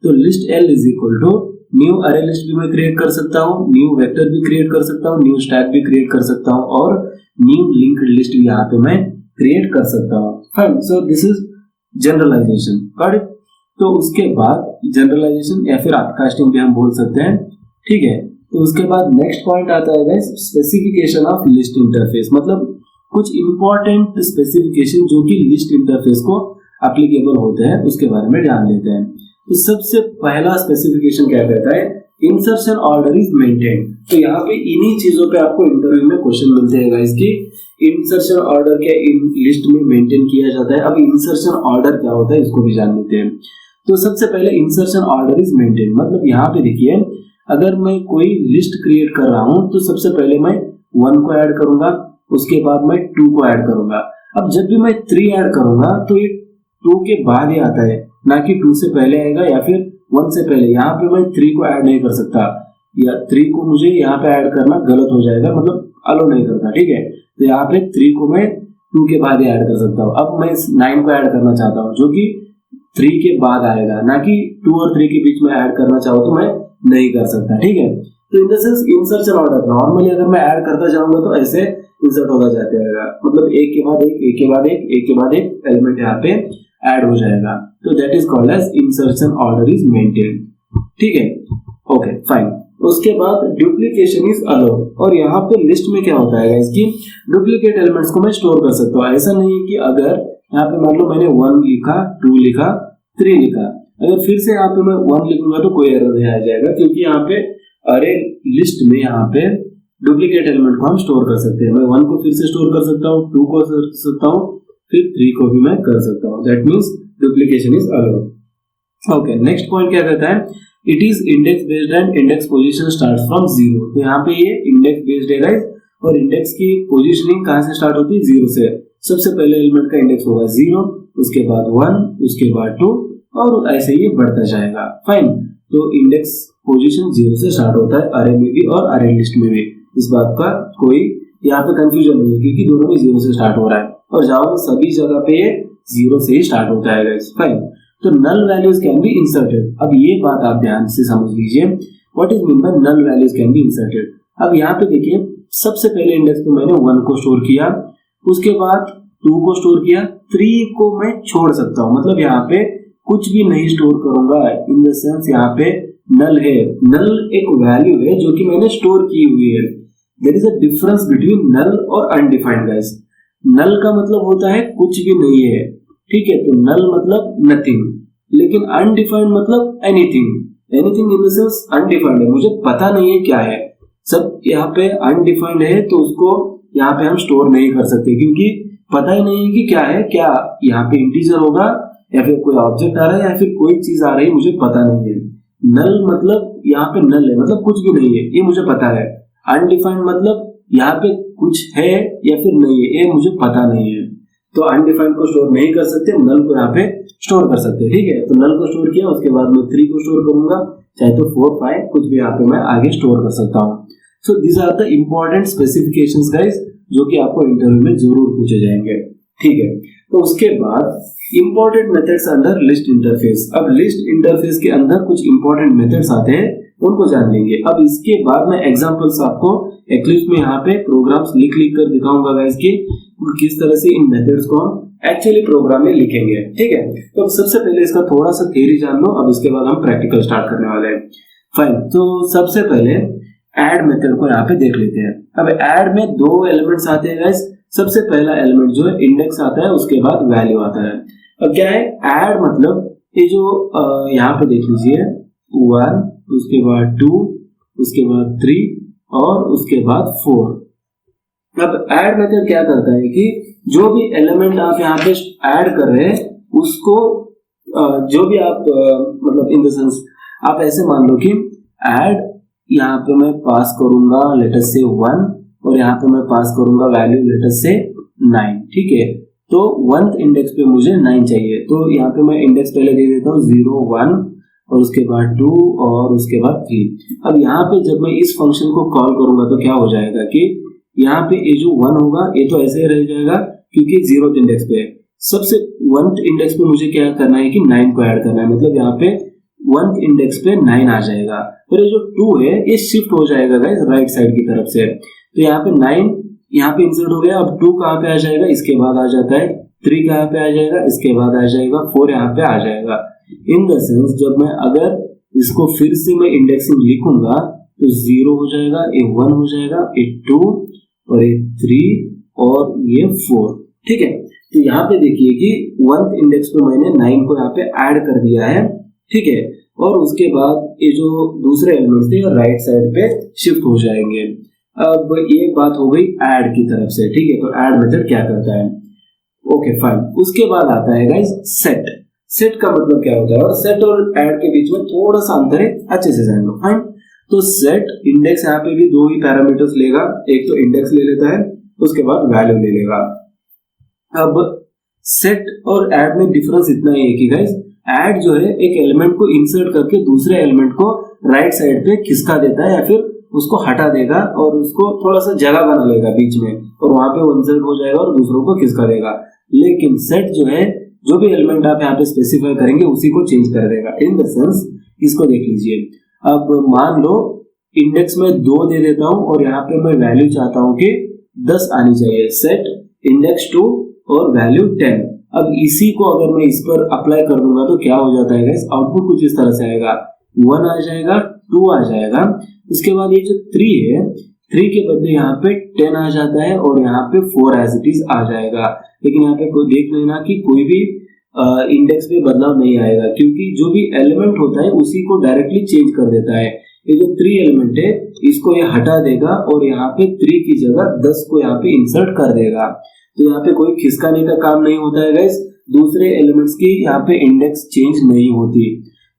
तो list L is equal to new array list भी मैं क्रिएट कर सकता हूँ, न्यू वेक्टर भी क्रिएट कर सकता हूँ, न्यू स्टैक भी क्रिएट कर सकता हूँ और न्यू लिंक्ड लिस्ट भी यहाँ पे मैं क्रिएट कर सकता हूँ। Fine, so this is generalization. Correct. तो उसके बाद जनरलाइजेशन या फिर अपकास्टिंग भी हम बोल सकते हैं, ठीक है। तो उसके बाद नेक्स्ट पॉइंट आता है guys specification of list interface, मतलब कुछ इंपॉर्टेंट स्पेसिफिकेशन जो कि लिस्ट इंटरफेस को एप्लीकेबल होते हैं उसके बारे में जान लेते हैं। तो सबसे पहला स्पेसिफिकेशन क्या कहता है, इंसर्शन ऑर्डर इज मेंटेन्ड। तो यहाँ पे इन्हीं चीजों पे आपको इंटरव्यू में क्वेश्चन मिलते हैं गाइस कि इंसर्शन ऑर्डर क्या इन लिस्ट में मेंटेन किया जाता है। अब इंसर्शन ऑर्डर क्या होता है इसको भी जान लेते हैं। तो सबसे पहले इंसर्शन ऑर्डर इज मेंटेन, मतलब यहाँ पे देखिए अगर मैं कोई लिस्ट क्रिएट कर रहा हूं तो सबसे पहले मैं 1 को ऐड करूंगा, उसके बाद मैं 2 को ऐड करूंगा। अब जब भी मैं 3 ऐड करूंगा तो ये 2 के बाद ही आता है, ना कि 2 से पहले आएगा या फिर 1 से पहले। यहाँ पे मैं 3 को ऐड नहीं कर सकता, या 3 को मुझे यहाँ पे ऐड करना गलत हो जाएगा, मतलब अलो नहीं करता, ठीक है। तो यहाँ पे 3 को मैं 2 के बाद ही ऐड कर सकता हूँ। अब मैं 9 को ऐड करना चाहता हूँ जो कि 3 के बाद आएगा, ना कि 2 और 3 के बीच में ऐड करना चाहो तो मैं नहीं कर सकता, ठीक है। तो in the sense insertion order normally अगर मैं ऐड करता जाऊंगा तो ऐसे इंसर्ट होता जाता रहेगा, मतलब एक के बाद एक, एक के बाद एक, एक के बाद एक एलिमेंट यहाँ पे ऐड हो जाएगा। तो that is called as insertion order is maintained, ठीक है। Okay fine. उसके बाद डुप्लीकेशन इज अलाउड, और यहाँ पे लिस्ट में क्या होता है इसकी डुप्लीकेट एलिमेंट्स को मैं स्टोर कर सकता हूँ। ऐसा नहीं है कि अगर यहाँ पे मान लो मैंने 1 लिखा, 2 लिखा, 3 लिखा, अगर फिर से यहाँ पे मैं 1 लिखूंगा तो कोई एरर नहीं आ जाएगा, क्योंकि यहाँ पे अरे लिस्ट में यहाँ पे डुप्लीकेट एलिमेंट को हम स्टोर कर सकते हैं। मैं 1 को फिर से स्टोर कर सकता हूँ, 2 को कर सकता हूँ, फिर 3 को भी मैं कर सकता हूँ। That means duplication is allowed. Okay, next point क्या कहता है, it is index based and index position start from 0। तो यहाँ पे ये इंडेक्स बेस्ड है गाइस, और इंडेक्स की पोजीशनिंग कहाँ से स्टार्ट होती है, 0 से। सबसे पहले एलिमेंट का इंडेक्स होगा 0, उसके बाद 1, उसके बाद 2 और ऐसे ही बढ़ता जाएगा। फाइन, तो इंडेक्स पोजीशन 0 से स्टार्ट होता है अरे में भी और अरे लिस्ट में भी। इस बात का कोई यहाँ पे कंफ्यूजन नहीं है, क्योंकि दोनों में 0 से स्टार्ट हो रहा है और जावा में सभी जगह पे ये 0 से ही स्टार्ट होता है गाइस। फाइन, तो null values can be inserted. अब ये बात आप ध्यान से समझ लीजिए, what is mean by null values can be inserted. अब यहाँ पे देखिए सबसे पहले इंडेक्स पे मैंने 1 को स्टोर किया, उसके बाद 2 को स्टोर किया, 3 को मैं छोड़ सकता हूँ, मतलब यहाँ पे कुछ भी नहीं स्टोर करूंगा। इन द सेंस यहाँ पे नल है, नल एक वैल्यू है जो कि मैंने स्टोर की हुई है। There is a difference between null और अनडिफाइंड गाइस। नल का मतलब होता है कुछ भी नहीं है, ठीक है, तो नल मतलब नथिंग, लेकिन अनडिफाइंड मतलब anything. Anything in the sense undefined है, मुझे पता नहीं है क्या है, सब यहाँ पे अनडिफाइंड है, तो उसको यहाँ पे हम स्टोर नहीं कर सकते, क्योंकि पता ही नहीं है कि क्या है, क्या यहाँ पे इंटीजर होगा या फिर कोई ऑब्जेक्ट आ रहा है या फिर कोई चीज आ रही है, मुझे पता नहीं है। नल मतलब यहाँ पे नल है, मतलब कुछ भी नहीं है, ये मुझे पता है। अनडिफाइंड मतलब यहाँ पे कुछ है या फिर नहीं है, ये मुझे पता नहीं है। तो अनडिफाइंड को स्टोर नहीं कर सकते, नल को यहाँ पे स्टोर कर सकते हैं, ठीक है। तो नल को स्टोर किया, उसके बाद मैं 3 को स्टोर करूंगा, चाहे तो 4, 5 कुछ भी यहाँ पे मैं आगे स्टोर कर सकता हूँ। So these are the important specifications guys, जो कि आपको इंटरव्यू में जरूर पूछे जाएंगे, ठीक है। तो उसके बाद important methods under list interface. अब लिस्ट इंटरफेस के अंदर कुछ इंपॉर्टेंट मेथड्स आते हैं, उनको जान लेंगे। अब इसके बाद मैं एग्जांपल्स आपको एक्लिप्स में यहाँ पे प्रोग्राम्स लिख कर दिखाऊंगा गाइस कि किस तरह से इन मेथड्स को हम एक्चुअली प्रोग्राम में लिखेंगे, ठीक है। तो सबसे पहले इसका थोड़ा सा थ्योरी जान लो, अब इसके बाद हम प्रैक्टिकल स्टार्ट करने वाले हैं। फाइन, तो सबसे पहले ऐड मेथड को यहाँ पे देख लेते हैं। अब ऐड में 2 एलिमेंट्स आते हैं गाइस। सबसे पहला एलिमेंट जो है इंडेक्स आता है, उसके बाद वैल्यू आता है। अब क्या है ऐड मतलब, ये जो यहाँ पे देख लीजिए 1, उसके बाद 2, उसके बाद 3 और उसके बाद 4। अब ऐड मेथड क्या करता है कि जो भी एलिमेंट आप यहाँ पे ऐड कर रहे हैं उसको जो भी आप मतलब इन द सेंस आप ऐसे मान लो कि ऐड यहाँ पे मैं पास करूंगा लेटर से 1 और यहाँ पे मैं पास करूंगा वैल्यू लेटर से 9, ठीक है। तो 1th इंडेक्स पे मुझे 9 चाहिए, तो यहाँ पे मैं इंडेक्स पहले दे देता हूँ 0, 1 और उसके बाद 2 और उसके बाद 3। अब यहाँ पे जब मैं इस फंक्शन को कॉल करूंगा तो क्या हो जाएगा कि यहाँ पे ये जो 1 होगा ये तो ऐसे ही रह जाएगा क्योंकि 0th इंडेक्स पे है। सबसे 1th इंडेक्स पे मुझे क्या करना है कि 9 को ऐड करना है, मतलब यहाँ पे 1th इंडेक्स पे 9 आ जाएगा और ये जो 2 है ये शिफ्ट हो जाएगा गाइस राइट साइड की तरफ से। तो यहाँ पे 9 यहाँ पे इंसर्ट हो गया। अब 2 कहाँ पे आ जाएगा, इसके बाद आ जाता है 3 कहाँ पे आ जाएगा, इसके बाद आ जाएगा 4 यहाँ पे आ जाएगा। इन द सेंस जब मैं अगर इसको फिर से मैं इंडेक्सिंग लिखूंगा तो 0 हो जाएगा, ये 1 हो जाएगा, ये 2 और ये 3 और ये 4, ठीक है। तो यहाँ पे देखिए कि 1th इंडेक्स पे मैंने 9 को यहाँ पे ऐड कर दिया है, ठीक है। और उसके बाद ये जो दूसरे एलिमेंट्स थे राइट साइड पे शिफ्ट हो जाएंगे। अब ये बात हो गई ऐड की तरफ से, ठीक है। तो ऐड मेथड क्या करता है, ओके फाइन। उसके बाद आता है गाइस सेट। सेट का मतलब क्या होता है, और सेट और ऐड के बीच में थोड़ा सा अंतर है, अच्छे से जान लो। फाइन, तो सेट इंडेक्स यहाँ पे भी 2 ही पैरामीटर्स लेगा, एक तो इंडेक्स ले लेता है, उसके बाद वैल्यू ले लेगा। अब सेट और ऐड में डिफरेंस इतना ही है कि गाइस ऐड जो है एक एलिमेंट को इंसर्ट करके दूसरे एलिमेंट को राइट साइड पे खिसका देता है या फिर उसको हटा देगा और उसको थोड़ा सा जगह बना लेगा बीच में और वहां पे वो इंसर्ट हो जाएगा और दूसरों को खिसका देगा। लेकिन सेट जो है जो भी एलिमेंट आप यहाँ पे स्पेसिफाई करेंगे उसी को चेंज कर देगा। इन द सेंस इसको देख लीजिए, अब मान लो इंडेक्स में 2 दे देता हूं और यहाँ पे मैं वैल्यू चाहता हूं कि 10 आनी चाहिए। सेट इंडेक्स 2 और वैल्यू 10। अब इसी को अगर मैं इस पर अप्लाई कर दूंगा तो क्या हो जाता है गाइस, आउटपुट कुछ इस तरह से आएगा, 1 आ जाएगा, 2 आ जाएगा, उसके बाद ये जो 3 है 3 के बदले यहाँ पे 10 आ जाता है और यहाँ पे 4 एज इट इज आ जाएगा। लेकिन यहाँ पे कोई देख लेना कि कोई भी इंडेक्स में बदलाव नहीं आएगा क्योंकि जो भी एलिमेंट होता है उसी को डायरेक्टली चेंज कर देता है। ये जो 3 एलिमेंट है इसको ये हटा देगा और यहाँ पे 3 की जगह 10 को यहाँ पे इंसर्ट कर देगा। तो यहाँ पे कोई खिसकाने का काम नहीं होता है गाइस, दूसरे एलिमेंट्स की यहाँ पे इंडेक्स चेंज नहीं होती।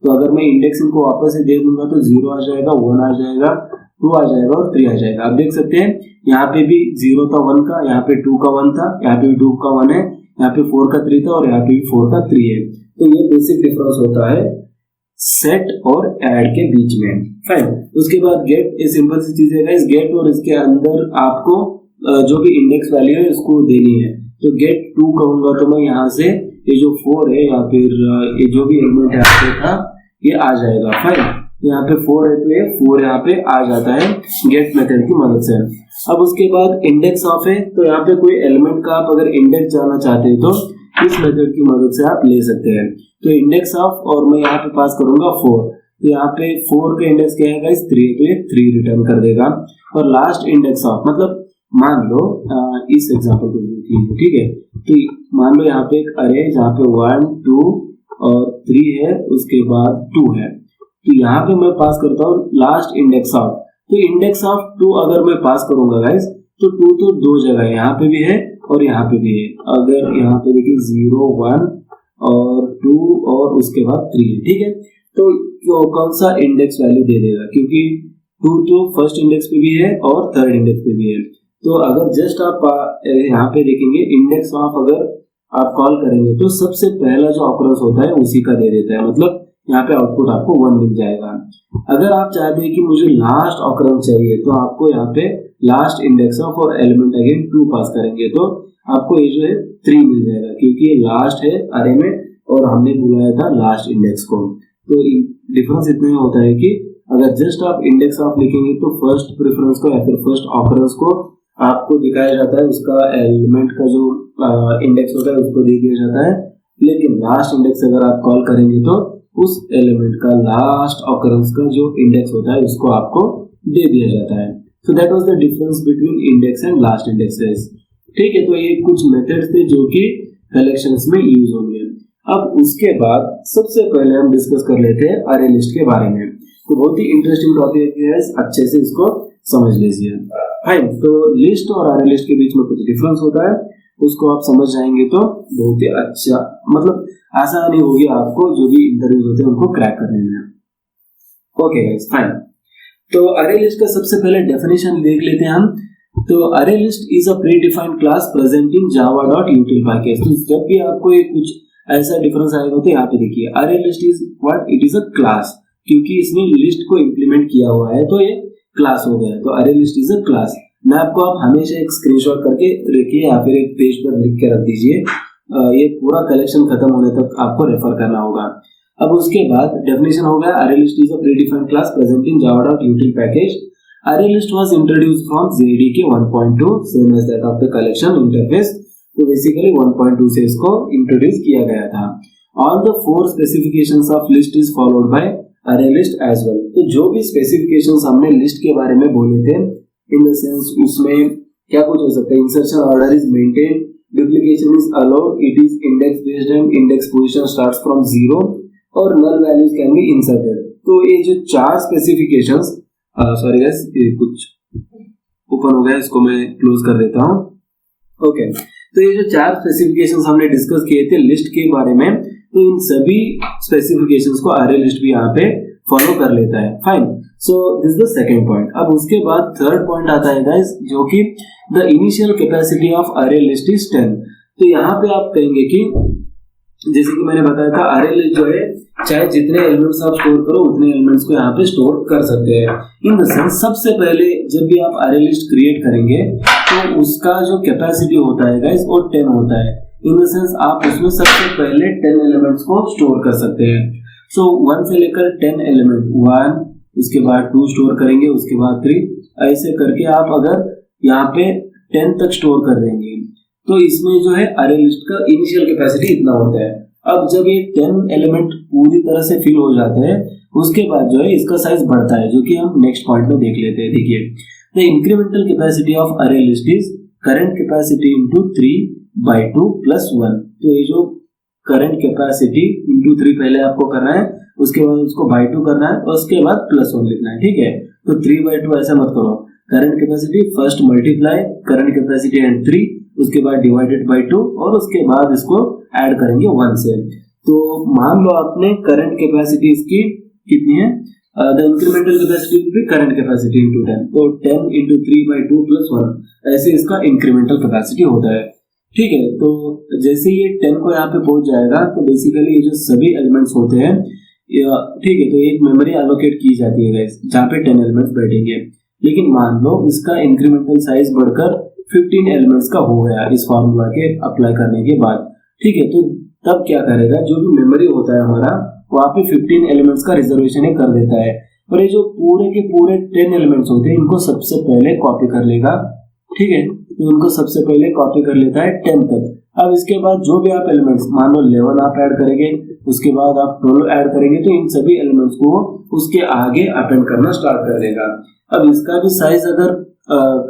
तो अगर मैं इंडेक्स इनको वापस से दे दूंगा तो 0 आ जाएगा, 1 आ जाएगा, 2 आ जाएगा और 3 आ जाएगा। आप देख सकते हैं यहाँ पे भी 0 था 1 का, यहाँ पे 2 का 1 था, यहाँ पे भी 2 का 1 है, यहाँ पे 4 का 3 था और यहाँ पे भी 4 का 3 है। तो ये बेसिक डिफरेंस होता है सेट और ऐड के बीच में। फाइन, उसके बाद गेट, ये सिंपल सी चीज है गाइस। गेट और इसके अंदर आपको जो भी इंडेक्स वैल्यू है उसको देनी है। तो गेट 2 कहूंगा तो मैं यहाँ से ये जो 4 है या फिर ये जो भी एलिमेंट यहाँ पे था ये आ जाएगा। फाइन, यहाँ पे 4 है तो ये 4 यहाँ पे आ जाता है गेट मेथड की मदद से। अब उसके बाद इंडेक्स ऑफ है, तो यहाँ पे कोई एलिमेंट का आप अगर इंडेक्स जाना चाहते हैं तो इस मेथड की मदद से आप ले सकते हैं। तो इंडेक्स ऑफ और मैं यहाँ पे पास करूंगा 4, तो यहाँ पे 4 का इंडेक्स क्या है गाइस 3, तो ये 3 रिटर्न कर देगा। और लास्ट इंडेक्स ऑफ मतलब मान लो इस एग्जांपल को देखिए, ठीक है। तो मान लो यहाँ पे एक अरे जहाँ पे 1, 2 और 3 है, उसके बाद 2 है, तो यहाँ पे मैं पास करता हूँ लास्ट इंडेक्स ऑफ। तो इंडेक्स ऑफ 2 अगर मैं पास करूंगा गाइस तो 2 तो 2 जगह है, यहाँ पे भी है और यहाँ पे भी है। अगर यहाँ पे देखिए 0, 1 और 2 और उसके बाद 3 है, ठीक है। तो कौन सा इंडेक्स वैल्यू दे देगा, क्योंकि 2 तो फर्स्ट इंडेक्स पे भी है और थर्ड इंडेक्स पे भी है। तो अगर जस्ट आप यहाँ पे देखेंगे इंडेक्स ऑफ, अगर आप कॉल करेंगे तो सबसे पहला जो ऑकरेंस होता है उसी का दे देता है, मतलब यहाँ पे आउटपुट आपको 1 मिल जाएगा। अगर आप चाहते हैं कि मुझे लास्ट ऑकरेंस चाहिए तो आपको यहाँ पे लास्ट इंडेक्स ऑफ और एलिमेंट अगेन 2 पास करेंगे तो आपको ये जो है 3 मिल जाएगा, क्योंकि ये लास्ट है अरे में और हमने बुलाया था लास्ट इंडेक्स को। तो डिफरेंस इतना ही होता है कि अगर जस्ट आप इंडेक्स ऑफ लिखेंगे तो फर्स्ट प्रेफरेंस को या फिर फर्स्ट ऑकरेंस को आपको दिखाया जाता है, उसका एलिमेंट का जो इंडेक्स होता है उसको दे दिया जाता है, लेकिन लास्ट इंडेक्स अगर आप कॉल करेंगे तो उस एलिमेंट का लास्ट ऑकरेंस का जो इंडेक्स होता है उसको आपको दे दिया जाता है। So that was the difference between index and last indexes. ठीक है, तो ये कुछ मेथड्स थे जो कि कलेक्शंस में यूज होंगे। अब उसके बाद सबसे पहले हम डिस्कस कर लेते हैं अरे लिस्ट के बारे में। तो बहुत ही इंटरेस्टिंग टॉपिक है, अच्छे से इसको समझ लीजिए। फाइन, तो लिस्ट और अरे लिस्ट के बीच में कुछ डिफरेंस होता है, उसको आप समझ जाएंगे तो बहुत ही अच्छा, मतलब आसानी होगी आपको जो भी इंटरव्यूज होते हैं उनको क्रैक करने में। Okay guys, fine. तो अरे लिस्ट का सबसे पहले डेफिनेशन देख लेते हैं हम। तो array list is a pre defined class present in java.util package. तो जब भी आपको ये कुछ ऐसा डिफरेंस आएगा तो यहाँ पे देखिए अरे list is what, it is a class, क्योंकि इसने लिस्ट को इंप्लीमेंट किया हुआ है तो ये क्लास हो गया। तो array list is a class. मैं आपको आप हमेशा एक स्क्रीनशॉट करके रखिए या फिर एक पेज पर लिख के रख दीजिए, ये पूरा कलेक्शन खत्म होने तक आपको रेफर करना होगा। अब उसके बाद डेफिनेशन हो गया array list is a predefined class present in java.util package. Array list was introduced from JDK 1.2 same as that of the collection interface. तो बेसिकली 1.2 से इसको इंट्रोड्यूस किया गया था। All the 4 specifications of list is followed by array list as well. तो जो भी specifications हमने लिस्ट के बारे में बोले थे, इन द सेंस उसमें क्या कुछ हो सकता है, insertion order is maintain, duplication is allowed, it is index based and index position starts from 0 और null values can be inserted. तो ये जो 4 स्पेसिफिकेशंस, सॉरी गाइस ये कुछ ओपन हो गया, इसको मैं क्लोज कर देता हूँ। ओके, तो ये जो 4 स्पेसिफिकेशंस हमने डिस्कस किए थे लिस्ट के बारे में, तो इन सभी स्पेसिफिकेशंस को अरे लिस्ट भी यहाँ पे फॉलो कर लेता है। Fine, so this the second point. अब उसके बाद थर्ड पॉइंट आता है गाइस, जो कि the initial capacity of array list is 10। तो यहाँ पे आप कहेंगे कि जैसे कि मैंने बताया था अरे लिस्ट जो है चाहे जितने एलिमेंट्स आप स्टोर करो उतने एलिमेंट्स को यहाँ पे स्टोर कर सकते हैं। इन द सेंस सबसे पहले जब भी आप अरे लिस्ट क्रिएट करेंगे तो उसका जो कैपेसिटी होता है गाइस वो 10 होता है। इन द सेंस आप उसमें सबसे पहले 10 एलिमेंट्स को स्टोर कर सकते हैं। सो 1 से लेकर 10 एलिमेंट, 1 उसके बाद 2 स्टोर करेंगे, उसके बाद 3, ऐसे करके आप अगर यहाँ पे 10 तक स्टोर कर देंगे तो इसमें जो है अरे लिस्ट का इनिशियल कैपेसिटी इतना होता है। अब जब ये 10 एलिमेंट पूरी तरह से फिल हो जाते हैं उसके बाद जो है इसका साइज बढ़ता है, जो कि हम नेक्स्ट पॉइंट में देख लेते हैं। देखिए, the incremental capacity of array list is current capacity into 3/2 + 1। तो ये जो करंट कैपेसिटी इंटू 3 पहले आपको करना है, उसके बाद उसको बाई 2 करना है और उसके बाद +1 लिखना है। ठीक है, तो 3/2 ऐसा मत करो, current capacity first multiply current capacity and 3, उसके बाद डिवाइडेड बाई 2 और उसके बाद इसको ऐड करेंगे 1 से। तो मान लो आपने करंट कैपेसिटी इसकी कितनी है, the incremental capacity will be current capacity into 10, तो 10 × 3/2 + 1 ऐसे इसका इंक्रीमेंटल कैपेसिटी होता है। ठीक है, तो जैसे ये 10 को यहाँ पे पहुंच जाएगा तो बेसिकली ये जो सभी एलिमेंट्स होते हैं, ठीक है, तो एक मेमोरी एलोकेट की जाती है जहाँ पे 10 एलिमेंट्स बैठेंगे। लेकिन मान लो इसका इंक्रीमेंटल साइज बढ़कर 15 एलिमेंट्स का हो गया इस फॉर्मूला के अप्लाई करने के बाद। ठीक है, तो तब क्या करेगा, जो भी मेमोरी होता है हमारा वहाँ पे 15 एलिमेंट्स का रिजर्वेशन कर देता है, और ये जो पूरे के पूरे 10 एलिमेंट्स होते हैं इनको सबसे पहले कॉपी कर लेगा। ठीक है, तो उनको सबसे पहले कॉपी कर लेता है 10 तक। अब इसके बाद जो भी आप एलिमेंट्स, मान लो 11 आप ऐड करेंगे, उसके बाद आप 12 ऐड करेंगे, तो इन सभी एलिमेंट्स को उसके आगे अपेंड करना स्टार्ट कर देगा। अब इसका भी साइज अगर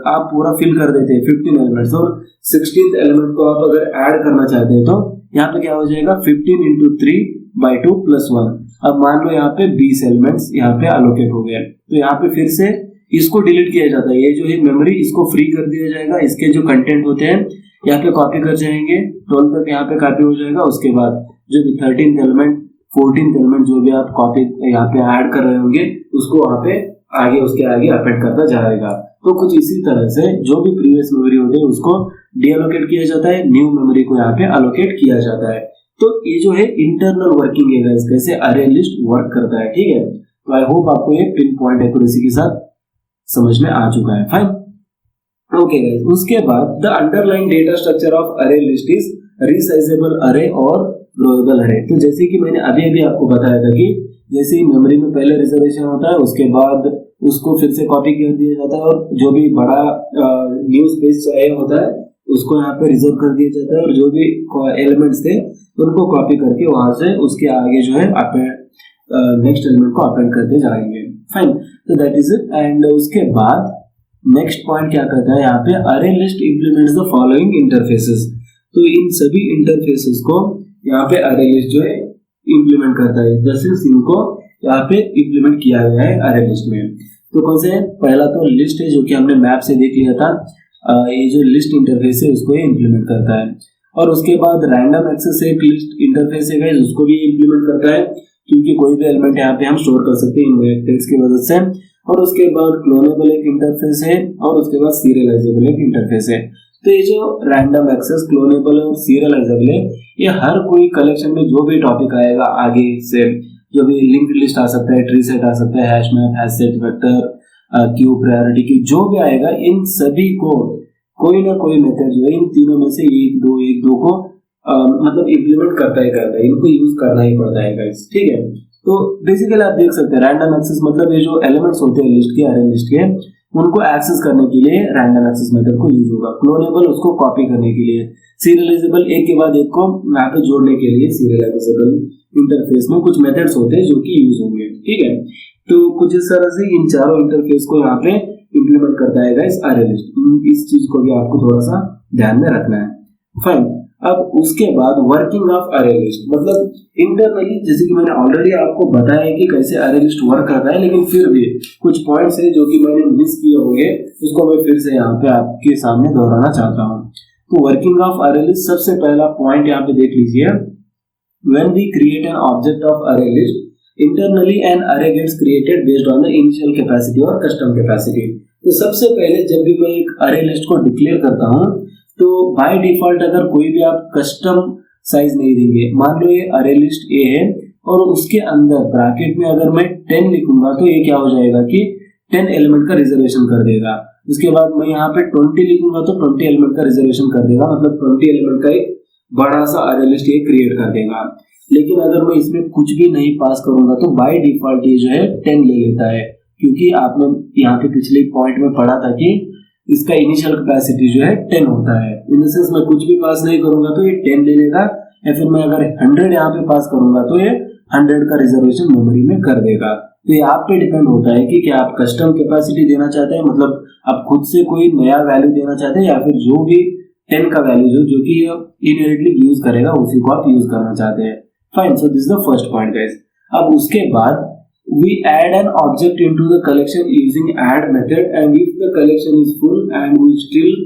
आप पूरा फिल कर देते हैं 15 एलिमेंट्स और 16th एलिमेंट को आप अगर ऐड करना चाहते हैं तो यहाँ पे क्या हो जाएगा, 15 × 3/2 + 1। अब मान लो यहाँ पे 20 एलिमेंट्स यहाँ पे अलोकेट हो गए, तो यहाँ पे फिर से इसको डिलीट किया जाता है। ये जो है मेमोरी इसको फ्री कर दिया जाएगा, इसके जो कंटेंट होते हैं यहाँ पे कॉपी कर जाएंगे, 12 तक यहाँ पे कॉपी हो जाएगा। उसके बाद जो भी 13th एलिमेंट 14th एलिमेंट जो भी आप कॉपी यहाँ पे ऐड कर रहे होंगे उसको वहाँ पे आगे उसके आगे अपेंड करता जाएगा। तो कुछ इसी तरह से जो भी प्रीवियस मेमोरी होते हैं उसको डीअलोकेट किया जाता है, न्यू मेमोरी को यहाँ पे अलोकेट किया जाता है। तो ये जो है इंटरनल वर्किंग है गाइस, कैसे अरे लिस्ट वर्क करता है। ठीक है, तो आई होप आपको ये पिन पॉइंट एक्यूरेसी के साथ समझ में आ चुका है। Fine, okay guys. उसके बाद the underline data structure of array list is resizable अरे और ग्रोएबल अरे। तो जैसे कि मैंने अभी अभी आपको बताया था कि जैसे ही मेमोरी में पहले रिजर्वेशन होता है, उसके बाद उसको फिर से कॉपी कर दिया जाता है, और जो भी बड़ा न्यू स्पेस चाहिए होता है उसको यहाँ पे रिजर्व कर दिया जाता है, और जो भी एलिमेंट्स थे उनको कॉपी करके वहां से उसके आगे जो है नेक्स्ट एलिमेंट को अपेंड करते जाएंगे। फाइन, तो दैट इज इट। एंड उसके बाद नेक्स्ट पॉइंट क्या करता है यहाँ पे, अरे list implements the following interfaces. तो इन सभी इंटरफेसेस को यहाँ पे अरे लिस्ट जो है इंप्लीमेंट करता है। जैसे इनको यहाँ पे इंप्लीमेंट किया गया है अरे लिस्ट में। तो कौन से है, पहला तो लिस्ट है जो कि हमने मैप से देख लिया था, ये जो लिस्ट इंटरफेस है उसको ये इंप्लीमेंट करता है। और उसके बाद रैंडम एक्सेस एक लिस्ट इंटरफेस है गाइस, उसको भी इंप्लीमेंट करता है, क्योंकि कोई भी एलिमेंट यहाँ पे हम स्टोर कर सकते हैं इंडेक्स की मदद से। और उसके बाद क्लोनेबल एक इंटरफेस है, और उसके बाद सीरियलाइजेबल एक इंटरफेस है। तो ये जो रैंडम एक्सेस, क्लोनेबल और सीरियलाइजेबल है, ये हर कोई कलेक्शन में जो भी टॉपिक आएगा आगे से, जो भी लिंक्ड लिस्ट आ सकता है, ट्री सेट आ सकता है, hash map, hash set, vector, Q, priority queue, जो भी आएगा इन सभी को कोई ना कोई मेथड जो है इन तीनों में से एक दो को मतलब इम्प्लीमेंट करता ही करता है, इनको यूज करना ही पड़ता है गाइस। ठीक है, तो बेसिकली आप देख सकते हैं रैंडम एक्सेस मतलब ये जो एलिमेंट्स होते हैं लिस्ट के, अरे लिस्ट के, उनको एक्सेस करने के लिए रैंडम एक्सेस मेथड को यूज होगा। क्लोनेबल उसको कॉपी करने के लिए, सीरियलाइजेबल एक के बाद एक को यहाँ पे जोड़ने के लिए सीरियलाइजेबल इंटरफेस में कुछ मेथड्स होते हैं जो कि यूज होंगे। ठीक है, तो कुछ इस तरह से इन चारों इंटरफेस को यहाँ पे इंप्लीमेंट करता है गाइस अरे लिस्ट। इस चीज को भी आपको थोड़ा सा ध्यान में रखना है। फाइन, अब उसके बाद वर्किंग ऑफ अरे लिस्ट, मतलब इंटरनली जैसे कि मैंने ऑलरेडी आपको बताया कि कैसे अरे लिस्ट वर्क करता है, लेकिन फिर भी कुछ पॉइंट्स है जो कि मैंने मिस किए होंगे, उसको मैं फिर से यहाँ पे आपके सामने दोहराना चाहता हूँ। तो वर्किंग ऑफ अरे लिस्ट, सबसे पहला पॉइंट यहाँ पे देख लीजिए, when we create an object of array list, internally an array gets created based on the initial capacity और custom capacity। तो सबसे पहले जब भी मैं एक अरे लिस्ट को डिक्लेयर करता हूँ, तो बाय डिफॉल्ट अगर कोई भी आप कस्टम साइज नहीं देंगे, मान लो ये अरे लिस्ट ए है और उसके अंदर ब्रैकेट में अगर मैं 10 लिखूंगा तो ये क्या हो जाएगा कि 10 एलिमेंट का रिजर्वेशन कर देगा। उसके बाद मैं यहाँ पे 20 लिखूंगा तो 20 एलिमेंट का रिजर्वेशन कर देगा, मतलब 20 एलिमेंट का एक बड़ा सा अरे लिस्ट ये क्रिएट कर देगा। लेकिन अगर मैं इसमें कुछ भी नहीं पास करूंगा तो बाय डिफॉल्ट ये जो है 10 ले लेता है, क्योंकि आपने यहाँ पे पिछले पॉइंट में पढ़ा था कि इसका इनिशियल कैपेसिटी जो है 10 होता है। इन द सेंस मैं कुछ भी पास नहीं करूंगा तो ये 10 ले लेगा, या फिर मैं अगर 100 यहाँ पे पास करूंगा तो ये 100 का रिजर्वेशन मेमोरी में कर देगा। तो ये आप पे डिपेंड होता है कि क्या आप कस्टम कैपेसिटी देना चाहते हैं, मतलब आप खुद से कोई नया वैल्यू देना चाहते हैं, या फिर जो भी 10 का वैल्यू जो कि इनहेरेंटली यूज करेगा उसी को आप यूज करना चाहते हैं। Fine, so this is the first point guys। अब उसके बाद we add an object into the collection using add method, and if the collection is full and we still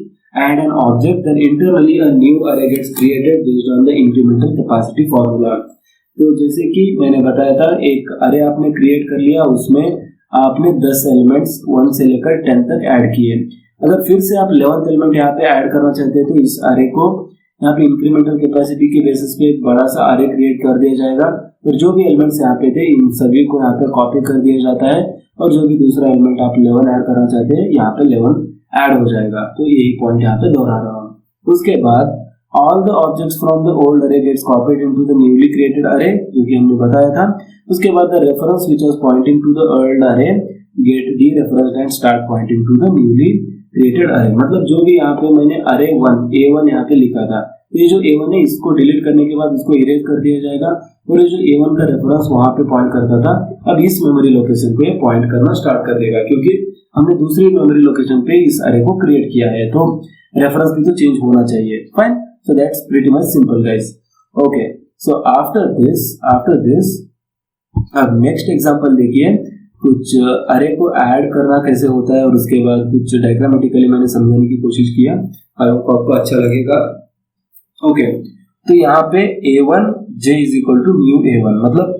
add an object, then internally a new array gets created based on the incremental capacity formula। तो जैसे कि मैंने बताया था, एक अरे आपने create कर लिया, उसमें आपने 10 एलिमेंट्स 1 से लेकर 10 तक ऐड किए। अगर फिर से आप 11th एलिमेंट यहाँ पे ऐड करना चाहते हैं तो इस अरे को यहाँ पे इंक्रीमेंटल कैपेसिटी के बेसिस पे एक बड़ा सा अरे क्रिएट कर दिया जाएगा, और जो भी एलिमेंट्स यहाँ पे थे इन सभी को यहाँ पे कॉपी कर दिया जाता है, और जो भी दूसरा एलिमेंट आप 11 ऐड करना चाहते हैं यहाँ पे 11 ऐड हो जाएगा। तो यही पॉइंट यहाँ पे दोहरा रहा हूँ। उसके बाद all the objects from the old array gets copied into the newly created array, जो कि हमने बताया था। उसके बाद the reference which was pointing to the old array get dereferenced and start pointing to the newly created array। मतलब जो भी यहाँ पे मैंने array 1 A1 यहाँ पे लिखा था, तो ये जो A1 है इसको डिलीट करने के बाद इसको इरेज कर दिया जाएगा, और ये जो A1 का रेफरेंस वहां पे पॉइंट करता था अब इस मेमोरी लोकेशन पे पॉइंट करना स्टार्ट कर देगा, क्योंकि हमने दूसरी मेमोरी लोकेशन पे इस अरे को क्रिएट किया है, तो रेफरेंस भी तो चेंज होना चाहिए। Fine, so that's pretty much simple guys. Okay, so after this अब नेक्स्ट एग्जांपल देखिए, कुछ अरे को ऐड करना कैसे होता है, और उसके बाद कुछ डायग्रामेटिकली मैंने समझाने की कोशिश किया, आपको अच्छा लगेगा। ओके, तो यहाँ पे A1 J is equal to new A1, मतलब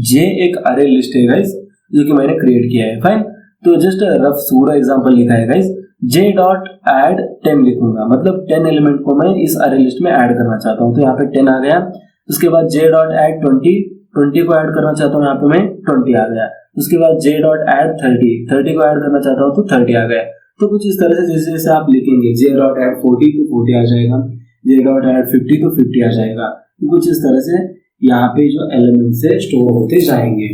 J एक अरे लिस्ट है गाइस जो कि मैंने क्रिएट किया है। फाइन, तो जस्ट रफ सूडो एग्जांपल लिखा है गाइस, j डॉट ऐड 10 लिखूंगा, मतलब 10 एलिमेंट को मैं इस अरे लिस्ट में ऐड करना चाहता हूँ, तो यहाँ पे 10 आ गया। उसके बाद j डॉट ऐड 20 को ऐड करना चाहता हूँ, यहाँ पे मैं 20 आ गया। उसके बाद j डॉट ऐड 30 को ऐड करना चाहता हूँ तो 30 आ गया। तो कुछ इस तरह से जैसे जैसे आप लिखेंगे j डॉट ऐड 40 तो 40 आ जाएगा, j डॉट ऐड 50 तो 50 आ जाएगा। तो कुछ इस तरह से यहाँ पे जो एलिमेंट से स्टोर होते जाएंगे।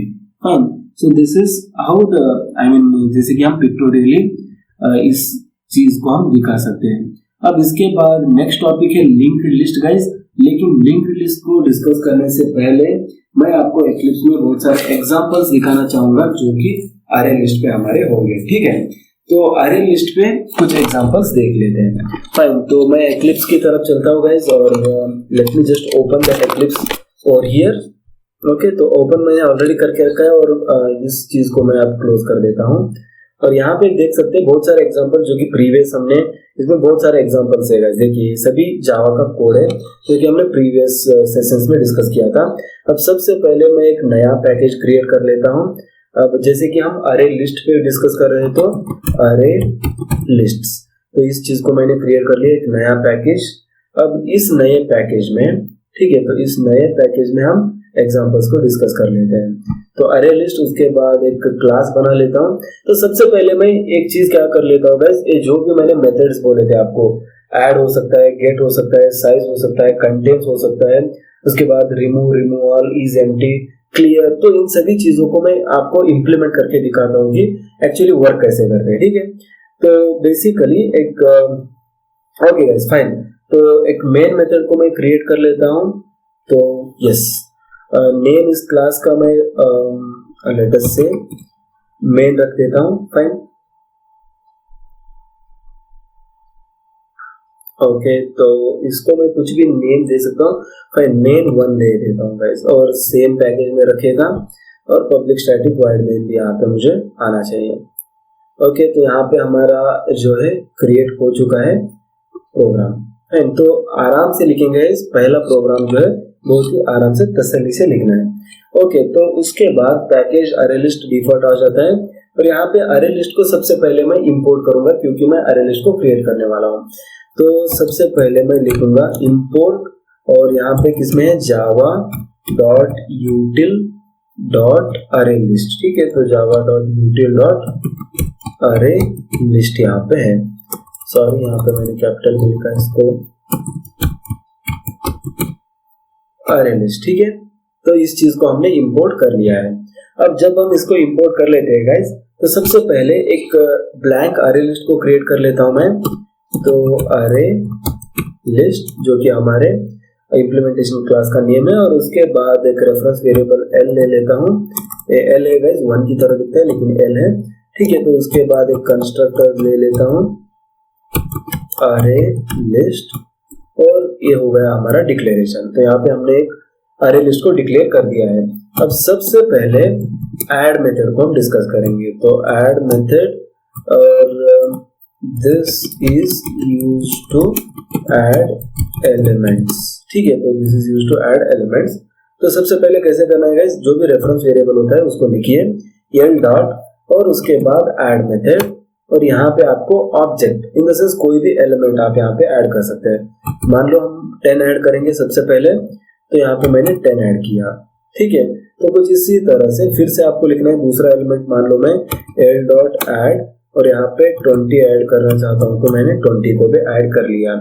Fine, so this is how the जैसे कि हम पिक्टोरियली इस चीज को हम दिखा सकते हैं। अब इसके बाद नेक्स्ट टॉपिक है लिंक्ड लिस्ट गाइस, लेकिन लिंक्ड लिस्ट को डिस्कस करने से पहले मैं आपको एक्लिप्स में बहुत सारे एग्जांपल्स दिखाना चाहूंगा जो कि अरे लिस्ट पे हमारे होंगे। ठीक है, तो अरे लिस्ट पे कुछ एग्जांपल्स देख लेते हैं। फाइन, तो मैं एक्लिप्स की तरफ चलता हूँ गाइस, और let me just open the eclipse और हियर। ओके, तो ओपन मैंने ऑलरेडी करके रखा है, और इस चीज को मैं अब क्लोज कर देता हूँ। और यहाँ पे देख सकते हैं बहुत सारे एग्जांपल जो कि प्रीवियस हमने इसमें बहुत सारे एग्जांपल्स है गाइस। देखिए सभी जावा का कोड है जो कि हमने प्रीवियस सेशंस में डिस्कस किया था। अब सबसे पहले मैं एक नया पैकेज क्रिएट कर लेता हूँ। अब जैसे कि हम अरे लिस्ट पे डिस्कस कर रहे हैं, तो अरे लिस्ट्स, तो इस चीज को मैंने क्रिएट कर लिया, एक नया पैकेज। अब इस नए पैकेज में, ठीक है, तो इस नए पैकेज में हम एग्जांपल्स को डिस्कस कर लेते हैं। तो अरे लिस्ट, उसके बाद एक क्लास बना लेता हूँ। तो सबसे पहले मैं एक चीज क्या कर लेता हूँ गाइस, ये जो भी मैंने मेथड्स बोले थे आपको, ऐड हो सकता है, गेट हो सकता है, साइज हो सकता है, कंटेंट्स हो सकता है, उसके बाद remove all, is empty, clear, तो इन सभी चीजों को मैं आपको इंप्लीमेंट करके दिखाता हूँ कि एक्चुअली वर्क कैसे करते हैं। ठीक है, तो बेसिकली एक ओके गाइस, फाइन, तो एक मेन मेथड को मैं क्रिएट कर लेता हूँ। तो यस, नेम इस क्लास का मैं लेट अस से मेन रख देता हूँ। फाइन, ओके, तो इसको मैं कुछ भी नेम दे सकता हूँ। फाइन, मेन 1 दे देता हूँ गाइस, और सेम पैकेज में रखेगा, और पब्लिक स्टैटिक वॉइड मेन भी यहाँ पे मुझे आना चाहिए। ओके, तो यहाँ पे हमारा जो है क्रिएट हो चुका है प्रोग्राम। फाइन, तो आराम से लिखेंगे इस पहला प्रोग्राम जो है बहुत ही आराम से तसल्ली से लिखना है। ओके, तो उसके बाद पैकेज अरे लिस्ट डिफॉल्ट आ जाता है, और यहाँ पे अरे लिस्ट को सबसे पहले मैं इंपोर्ट करूंगा क्योंकि मैं अरे लिस्ट को क्रिएट करने वाला हूँ। तो सबसे पहले मैं लिखूंगा इंपोर्ट, और यहाँ पे किसमें है, जावा डॉट यूटिल डॉट अरे लिस्ट। ठीक है, तो जावा डॉट यूटिल डॉट अरे लिस्ट यहाँ पे है। सॉरी, यहाँ पे मैंने कैपिटल में लिखा इसको, अरे लिस्ट। ठीक है, तो इस चीज को हमने इंपोर्ट कर लिया है। अब जब हम इसको इंपोर्ट कर लेते हैं गाइस, तो सबसे पहले एक ब्लैंक अरे लिस्ट को क्रिएट कर लेता हूं मैं। तो अरे लिस्ट जो कि हमारे इंप्लीमेंटेशन क्लास का नेम है, और उसके बाद एक रेफरेंस वेरिएबल एल ले लेता हूँ। एल है गाइस, 1 की तरह दिखता है लेकिन एल है। ठीक है, तो उसके बाद एक कंस्ट्रक्टर ले लेता हूँ अरे लिस्ट, और ये हो गया हमारा डिक्लेरेशन। तो यहाँ पे हमने एक अरे लिस्ट को डिक्लेयर कर दिया है। अब सबसे पहले ऐड मेथड को हम डिस्कस करेंगे। तो ऐड मेथड, और this is used to add elements. ठीक है, तो this is used to add elements. तो सबसे पहले कैसे करना है गाइस, जो भी रेफरेंस वेरिएबल होता है उसको लिखिए एल डॉट, और उसके बाद ऐड मेथड, और यहाँ पे आपको ऑब्जेक्ट इन द सेंस कोई भी एलिमेंट आप यहाँ पे ऐड कर सकते हैं। मान लो हम 10 ऐड करेंगे सबसे पहले, तो यहाँ पे मैंने 10 ऐड किया। ठीक है, तो कुछ इसी तरह से फिर से आपको लिखना है दूसरा एलिमेंट। मान लो मैं एल डॉट ऐड, और यहाँ पे 20 ऐड करना चाहता हूँ, तो मैंने 20 को भी ऐड कर लिया।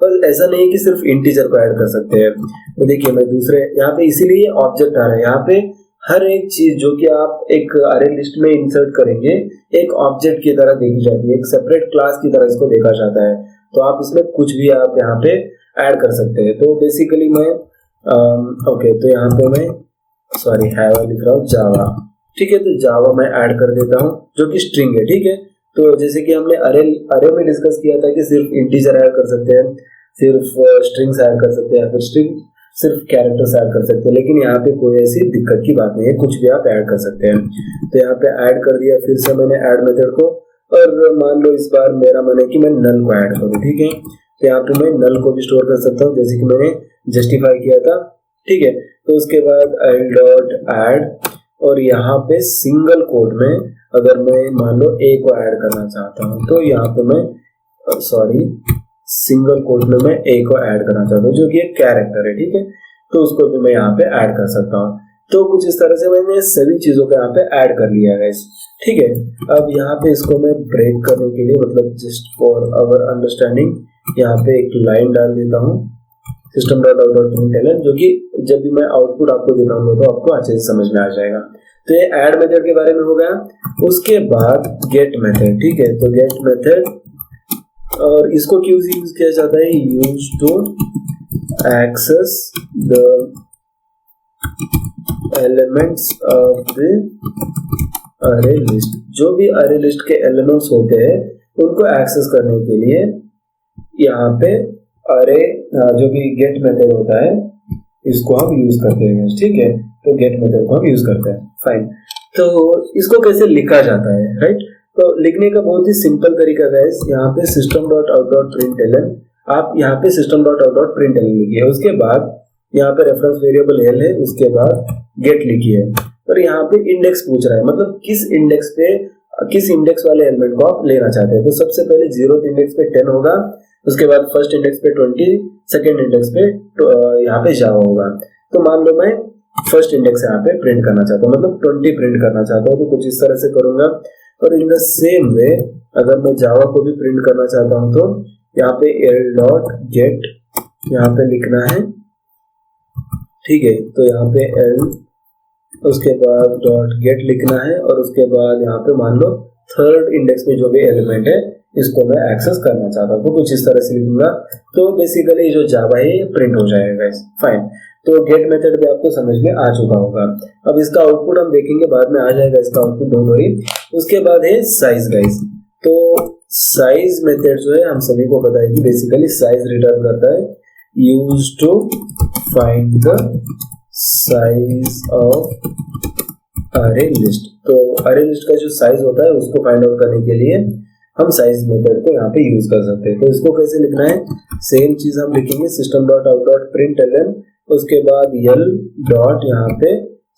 और ऐसा नहीं है कि सिर्फ इंटीजर को ऐड कर सकते हैं। तो देखिए मैं दूसरे यहाँ पे इसीलिए ऑब्जेक्ट आ रहा है। यहाँ पे हर एक चीज जो कि आप एक अरे लिस्ट में इंसर्ट करेंगे एक ऑब्जेक्ट की तरह देखी जाती है, एक सेपरेट क्लास की तरह इसको देखा जाता है। तो आप इसमें कुछ भी आप यहाँ पे ऐड कर सकते हैं। तो बेसिकली मैं ओके, तो यहाँ पे मैं सॉरी हैव लिख रहा हूँ जावा। ठीक है, तो जावा मैं ऐड कर देता हूँ जो कि स्ट्रिंग है। ठीक है, तो जैसे कि हमने अरे में डिस्कस किया था कि सिर्फ इंटीजर ऐड कर सकते हैं, सिर्फ स्ट्रिंग्स ऐड कर सकते हैं, फिर स्ट्रिंग सिर्फ कैरेक्टर्स ऐड कर सकते हैं, लेकिन यहाँ पे कोई ऐसी दिक्कत की बात नहीं है, कुछ भी आप ऐड कर सकते हैं। तो यहाँ पे ऐड कर दिया, फिर से मैंने ऐड मेथड को, और मान लो इस बार मेरा मन है कि मैं नल को ऐड करूँ। ठीक है, तो यहाँ पे मैं नल को भी स्टोर कर सकता हूँ जैसे कि मैंने जस्टिफाई किया था। ठीक है, तो उसके बाद एल डॉट ऐड, और यहाँ पे सिंगल कोट में अगर मैं मान लो ए को ऐड करना चाहता हूँ तो यहाँ पे मैं सिंगल कोट में मैं ए को ऐड करना चाहता हूँ जो कि एक कैरेक्टर है, ठीक है, तो उसको भी मैं यहाँ पे ऐड कर सकता हूँ। तो कुछ इस तरह से मैंने सभी चीजों को यहाँ पे ऐड कर लिया है, ठीक है। अब यहाँ पे इसको मैं ब्रेक करने के लिए मतलब जस्ट फॉर आवर अंडरस्टैंडिंग यहाँ पे एक लाइन डाल देता हूँ system.out.println, जो कि जब भी मैं आउटपुट आपको दिखाऊंगा तो आपको अच्छे से समझ में आ जाएगा। तो ये ऐड मेथड के बारे में हो गया। उसके बाद गेट मेथड, ठीक है, तो गेट मेथड और इसको क्यों यूज किया जाता है, use to access the elements of the array list. जो भी अरे लिस्ट के एलिमेंट्स होते हैं उनको एक्सेस करने के लिए यहाँ पे अरे जो भी गेट मेथड होता है इसको हम यूज करते हैं, ठीक है। तो गेट मेथड को हम यूज करते हैं, फाइन। तो इसको कैसे लिखा जाता है, राइट। तो लिखने का बहुत ही सिंपल तरीका है, यहाँ पे system.out.println आप यहाँ पे system.out.println लिखिए, उसके बाद यहाँ पे रेफरेंस वेरिएबल l है, उसके बाद गेट लिखिए और यहाँ पे इंडेक्स पूछ रहा है, मतलब किस इंडेक्स वाले एलिमेंट को आप लेना चाहते हैं। तो सबसे पहले 0th इंडेक्स पे 10 होगा, उसके बाद फर्स्ट इंडेक्स पे 20, सेकंड इंडेक्स पे यहाँ पे जावा होगा। तो मान लो मैं फर्स्ट इंडेक्स यहाँ पे प्रिंट करना चाहता हूँ, मतलब 20 प्रिंट करना चाहता हूँ, तो कुछ इस तरह से करूंगा। और इन द सेम वे अगर मैं जावा को भी प्रिंट करना चाहता हूँ तो यहाँ पे l.get यहाँ पे लिखना है, ठीक है। तो यहाँ पे l उसके बाद .get लिखना है और उसके बाद यहाँ पे मान लो थर्ड इंडेक्स में जो भी एलिमेंट है इसको मैं एक्सेस करना चाहता हूँ, तो कुछ इस तरह से लिखूंगा। तो बेसिकली जो जावा है ये प्रिंट हो जाएगा, फाइन। तो गेट मेथड भी आपको समझ में आ चुका होगा। अब इसका आउटपुट हम देखेंगे, बाद में आ जाएगा इसका आउटपुट, डोंट वरी। उसके बाद है साइज गाइस। तो साइज मेथड जो है हम सभी को पता है कि बेसिकली साइज रिटर्न करता है, use to find the size of array list. तो अरे लिस्ट का जो साइज होता है उसको फाइंड आउट करने के लिए हम साइज मेथड को यहाँ पे यूज कर सकते हैं। तो इसको कैसे लिखना है, सेम चीज हम लिखेंगे system.out.println, उसके बाद l डॉट यहाँ पे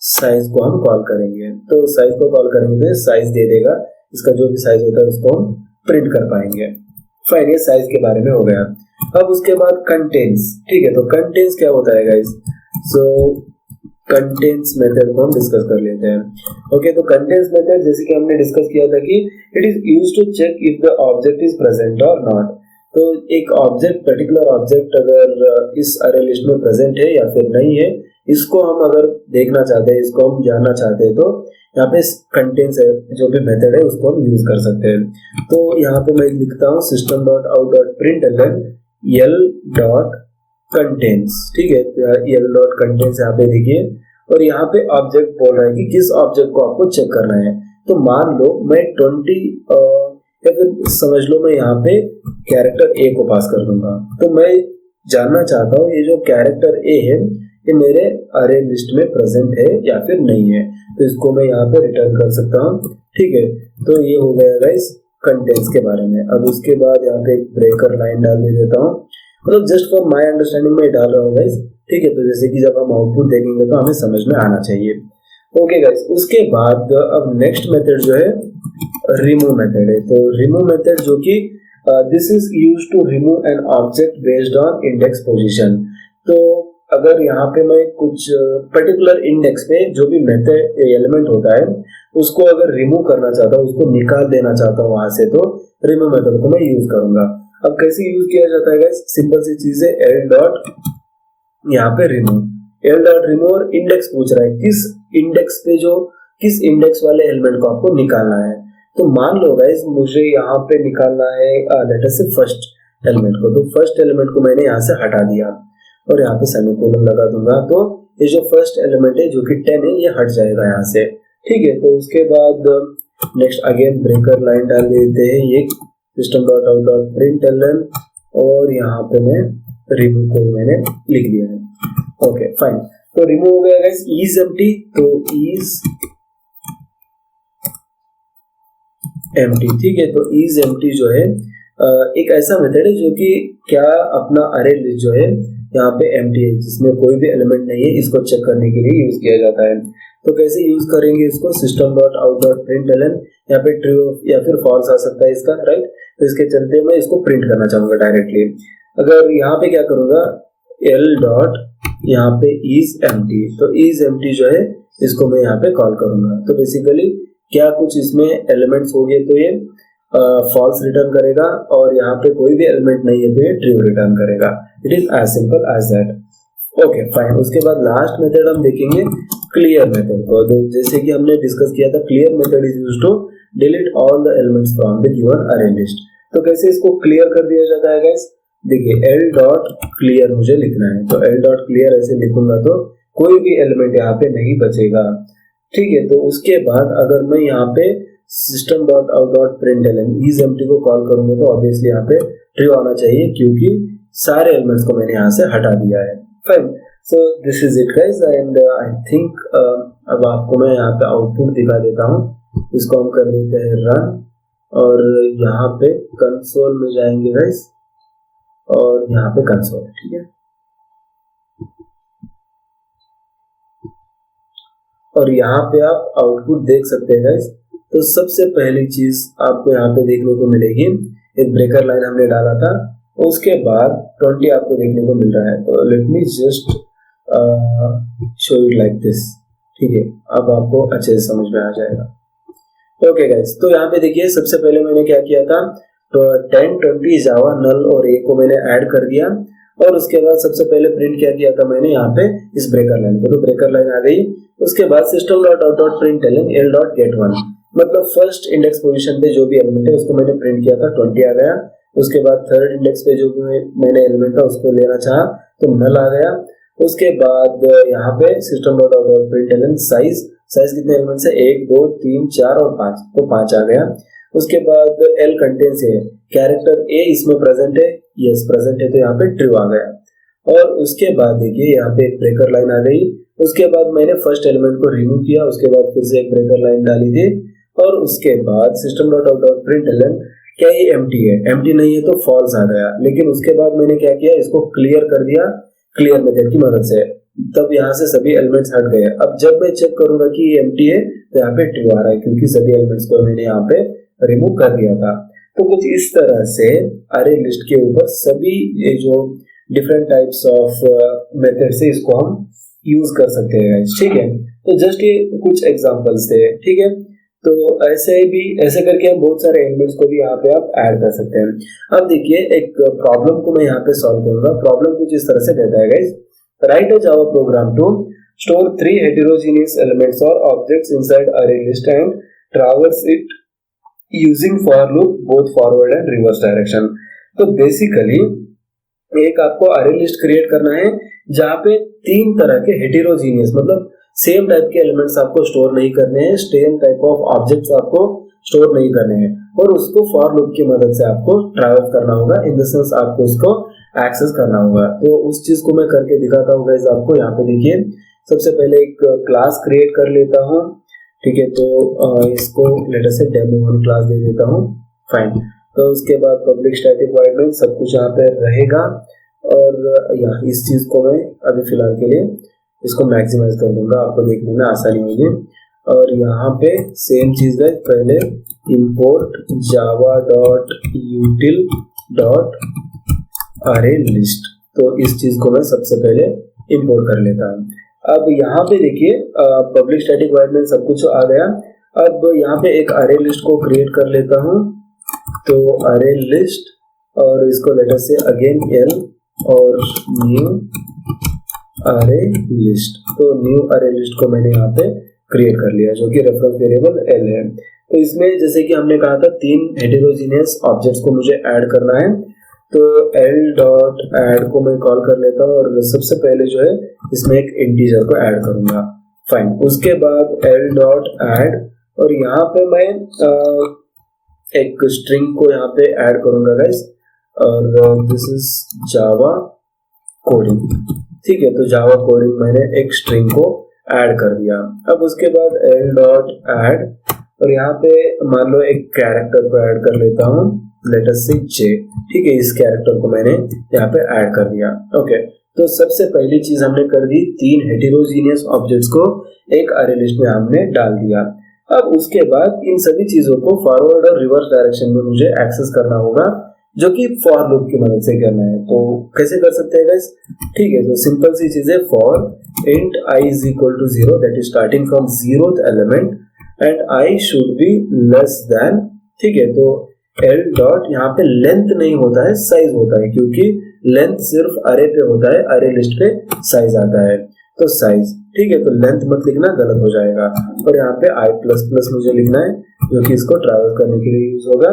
साइज को हम कॉल करेंगे। तो साइज को कॉल करेंगे तो साइज दे देगा, इसका जो भी साइज होता है उसको हम प्रिंट कर पाएंगे, फाइन। ये साइज के बारे में हो गया। अब उसके बाद कंटेंट्स, ठीक है। तो कंटेंट्स क्या होता है गाइस, सो कंटेंट्स मेथड को हम डिस्कस कर लेते हैं। ओके, तो कंटेंट्स मेथड जैसे कि हमने डिस्कस किया था कि it is used to check if the object is present और नॉट। तो एक ऑब्जेक्ट, पर्टिकुलर ऑब्जेक्ट अगर इस अरे लिस्ट में प्रेजेंट है या फिर नहीं है, इसको हम अगर देखना चाहते हैं, इसको हम जानना चाहते हैं, तो यहाँ पे कंटेंट्स है जो भी मेथड है उसको हम यूज कर सकते हैं। तो यहाँ पे मैं लिखता हूँ system.out.println l.contains, ठीक है। l.contains यहाँ पे देखिए, और यहाँ पे ऑब्जेक्ट बोल रहा है कि किस ऑब्जेक्ट को आपको चेक करना है। तो मान लो मैं 20 या फिर समझ लो मैं यहाँ पे कैरेक्टर ए को पास कर दूंगा। तो मैं जानना चाहता हूँ ये जो कैरेक्टर ए है ये मेरे अरे लिस्ट में प्रेजेंट है या फिर नहीं है, तो इसको मैं यहाँ पे रिटर्न कर सकता हूँ, ठीक है। तो ये हो गया गाइस कंटेंट्स के बारे में। अब उसके बाद यहाँ पे एक ब्रेकर लाइन डाल देता हूँ, मतलब जस्ट फॉर माय अंडरस्टैंडिंग में डाल रहा हूँ गाइस, ठीक है। तो जैसे कि जब हम आउटपुट देखेंगे तो हमें समझ में आना चाहिए। ओके गाइस, उसके बाद अब नेक्स्ट मेथड जो है रिमूव मेथड है। तो रिमूव मेथड जो कि this is used to remove an object based on index position. तो अगर यहाँ पे मैं कुछ पर्टिकुलर इंडेक्स पे जो भी मेथड एलिमेंट होता है उसको अगर रिमूव करना चाहता हूँ, उसको निकाल देना चाहता हूँ वहां से, तो रिमूव मेथड को मैं यूज करूंगा। अब कैसे यूज किया जाता है गाइस, सिंपल सी चीज है, l डॉट यहाँ पे रिमूव, l डॉट रिमूव और इंडेक्स पूछ रहा है किस इंडेक्स पे, जो किस इंडेक्स वाले एलिमेंट को आपको निकालना है। तो मान लो गाइस मुझे यहाँ पे निकालना है लेट अस से फर्स्ट एलिमेंट को। तो फर्स्ट एलिमेंट को मैंने यहाँ से हटा दिया और यहाँ पे सेमीकोलन लगा दूंगा, तो ये जो फर्स्ट एलिमेंट है जो कि 10 है ये हट जाएगा यहाँ से, ठीक है। तो उसके बाद नेक्स्ट अगेन ब्रेकर लाइन डाल देते हैं, ये system.out.println और यहाँ पे मैं रिमूव को मैंने लिख दिया है। ओके फाइन, तो रिमूव हो गया गाइस is empty। तो is empty, ठीक है। तो is empty जो है एक ऐसा मेथड है जो कि क्या अपना अरे लिस्ट जो है यहाँ पे empty है, जिसमें कोई भी एलिमेंट नहीं है, इसको चेक करने के लिए यूज किया जाता है। तो कैसे यूज करेंगे इसको, system dot out dot println, यहाँ पे ट्रू या फिर फॉल्स आ सकता है इसका, राइट। तो इसके चलते मैं इसको प्रिंट करना चाहूंगा डायरेक्टली। अगर यहाँ पे क्या करूंगा, एल डॉट यहाँ पे इज एम्प्टी, तो इज एम्प्टी जो है इसको मैं यहाँ पे कॉल करूंगा। तो बेसिकली क्या कुछ इसमें एलिमेंट्स हो गए तो ये फॉल्स रिटर्न करेगा, और यहाँ पे कोई भी एलिमेंट नहीं है तो ये ट्रू रिटर्न करेगा। It is as simple as that. Okay fine. उसके बाद लास्ट मेथड हम देखेंगे क्लियर मेथड को। तो जैसे कि हमने डिस्कस किया था, clear method is used to delete all the elements from the given array list. तो कैसे इसको क्लियर कर दिया जाता है गाइस, देखिए एल डॉट क्लियर मुझे लिखना है, तो एल डॉट क्लियर ऐसे लिखूंगा तो कोई भी एलिमेंट यहाँ पे नहीं बचेगा, ठीक है। तो उसके बाद अगर मैं यहाँ पे system dot out dot println is empty को कॉल करूंगा तो ऑब्वियसली यहाँ पे ट्रू आना चाहिए, क्योंकि सारे एलिमेंट्स को मैंने यहाँ से हटा दिया है। Fine, so this is it guys, and I think अब आपको मैं यहाँ पे आउटपुट दिखा देता हूँ। इसको हम कर देते हैं रन, और यहाँ पे कंसोल में जाएंगे गाइस, और यहाँ पे कंसोल, ठीक है। और यहाँ पे आप आउटपुट देख सकते हैं गाइस। तो सबसे पहली चीज आपको यहाँ पे देखने को मिलेगी, एक ब्रेकर लाइन हमने डाला था, उसके बाद 20 आपको देखने को मिल रहा है। तो let me just show it like this, ठीक है। अब आपको अच्छे से समझ में आ जाएगा। ओके गाइस, तो यहाँ पे देखिए सबसे पहले मैंने क्या किया था, तो 10, 20 जावा नल और ए को मैंने ऐड कर दिया, और उसके बाद सबसे पहले प्रिंट क्या किया था मैंने यहाँ पे इस ब्रेकर लाइन को, तो ब्रेकर लाइन आ गई। उसके बाद system dot out dot println L dot get one, मतलब फर्स्ट इंडेक्स पोजीशन पे जो भी एलिमेंट है उसको मैंने प्रिंट किया था, 20 आ गया। उसके बाद थर्ड इंडेक्स पे जो भी मैंने एलिमेंट था उसको लेना चाहा तो नल आ गया। उसके बाद यहाँ पे system dot out dot println size कितने एलिमेंट्स है, 1 2 3 4 और 5, तो 5 आ गया। उसके बाद एल कंटेन्स है, कैरेक्टर ए इसमें प्रेजेंट है, यस प्रेजेंट है, तो यहाँ पे ट्रू आ गया। और उसके बाद देखिए यहाँ पे एक ब्रेकर लाइन आ गई। उसके बाद मैंने फर्स्ट एलिमेंट को रिमूव किया, उसके बाद फिर से एक ब्रेकर लाइन डाली थी, और उसके बाद system dot out dot println क्या ये एम्प्टी है, एम्प्टी नहीं है तो फॉल्स आ गया। लेकिन उसके बाद मैंने क्या किया, इसको क्लियर कर दिया क्लियर मेथड की मदद से, तब यहाँ से सभी एलिमेंट्स हट गए। अब जब मैं चेक करूंगा कि ये एम्प्टी है तो यहाँ पे ट्रू आ रहा है, क्योंकि सभी एलिमेंट्स को मैंने यहाँ पे रिमूव कर दिया था। तो कुछ इस तरह से अरे लिस्ट के ऊपर सभी ये जो डिफरेंट टाइप्स ऑफ मेथड से इसको हम यूज कर सकते हैं, ठीक है। तो जस्ट ये कुछ एग्जांपल्स थे, ठीक है। तो ऐसे करके हम बहुत सारे एलिमेंट्स को भी यहाँ पे आप ऐड कर सकते हैं। अब देखिए एक प्रॉब्लम को मैं यहाँ पे सॉल्व करूंगा। प्रॉब्लम कुछ इस तरह से कहता है guys, write a Java program to store 3 heterogeneous elements or objects inside array list and traverse it using for loop both forward and reverse direction। तो बेसिकली एक आपको अरे लिस्ट क्रिएट करना है जहाँ पे 3 तरह के हेटेरोजीनियस, मतलब सेम टाइप के एलिमेंट्स आपको स्टोर नहीं करने हैं, सेम टाइप ऑफ ऑब्जेक्ट्स आपको स्टोर नहीं करने हैं, और उसको फॉर लूप की मदद से आपको ट्रैवर्स करना होगा, इन द सेंस आपको उसको एक्सेस करना होगा। तो उस चीज को मैं करके दिखाता हूँ गाइस आपको। यहाँ पे देखिए सबसे पहले एक क्लास क्रिएट कर लेता हूँ, ठीक है। तो इसको लेटर से डेमो1 क्लास दे देता हूँ, फाइन। तो उसके बाद पब्लिक स्टैटिक वॉइड मेन सब कुछ यहाँ पे रहेगा, और यहाँ इस चीज को मैं अभी फिलहाल के लिए इसको मैक्सिमाइज कर दूंगा, आपको देखने में आसानी होगी। और यहाँ पे सेम चीज है, पहले इंपोर्ट जावा डॉट यूटिल डॉट अरे लिस्ट, तो इस चीज को मैं सबसे पहले इंपोर्ट कर लेता हूँ। अब यहाँ पे देखिए पब्लिक स्टैटिक वॉइड मेन सब कुछ आ गया। अब यहाँ पे एक अरे लिस्ट को क्रिएट कर लेता हूँ, तो अरे लिस्ट, और इसको लेटर से अगेन एल और न्यू अरे लिस्ट। तो न्यू अरे लिस्ट को मैंने यहाँ पे क्रिएट कर लिया, जो कि रेफरेंस वेरिएबल एल है। तो इसमें जैसे कि हमने कहा था 3 हेटेरोजीनियस ऑब्जेक्ट्स को मुझे ऐड करना है, तो एल डॉट ऐड को मैं कॉल कर लेता हूँ, और सबसे पहले जो है इसमें एक इंटीजर को ऐड करूंगा, फाइन। उसके बाद एल डॉट ऐड, और यहाँ पे मैं एक स्ट्रिंग को यहाँ पे ऐड करूंगा गाइस, और दिस इज जावा कोडिंग, ठीक है। तो जावा कोडिंग मैंने एक स्ट्रिंग को ऐड कर दिया। अब उसके बाद एल डॉट ऐड, और यहाँ पे मान लो एक कैरेक्टर को ऐड कर लेता हूँ, लेट अस से J, ठीक है, इस कैरेक्टर को मैंने यहाँ पे ऐड कर दिया। ओके, तो सबसे पहली चीज हमने कर दी, 3 हेटेरोजीनियस ऑब्जेक्ट्स को एक अरे लिस्ट में हमने डाल दिया। अब उसके बाद इन सभी चीजों को फॉरवर्ड और रिवर्स डायरेक्शन में मुझे एक्सेस करना होगा, जो कि फॉर लूप की मदद से करना है। तो कैसे कर सकते हैं गाइस? ठीक है, तो सिंपल सी चीज है, for int i is equal to 0, that is starting from 0th element and i should be less than, ठीक है, तो l डॉट यहाँ पे लेंथ नहीं होता है, साइज होता है, क्योंकि लेंथ सिर्फ अरे पे होता है, अरे लिस्ट पे साइज आता है, तो साइज, ठीक है, तो लेंथ मत लिखना, गलत हो जाएगा। और यहाँ पे i प्लस प्लस मुझे लिखना है, जो कि इसको ट्रैवल करने के लिए यूज होगा।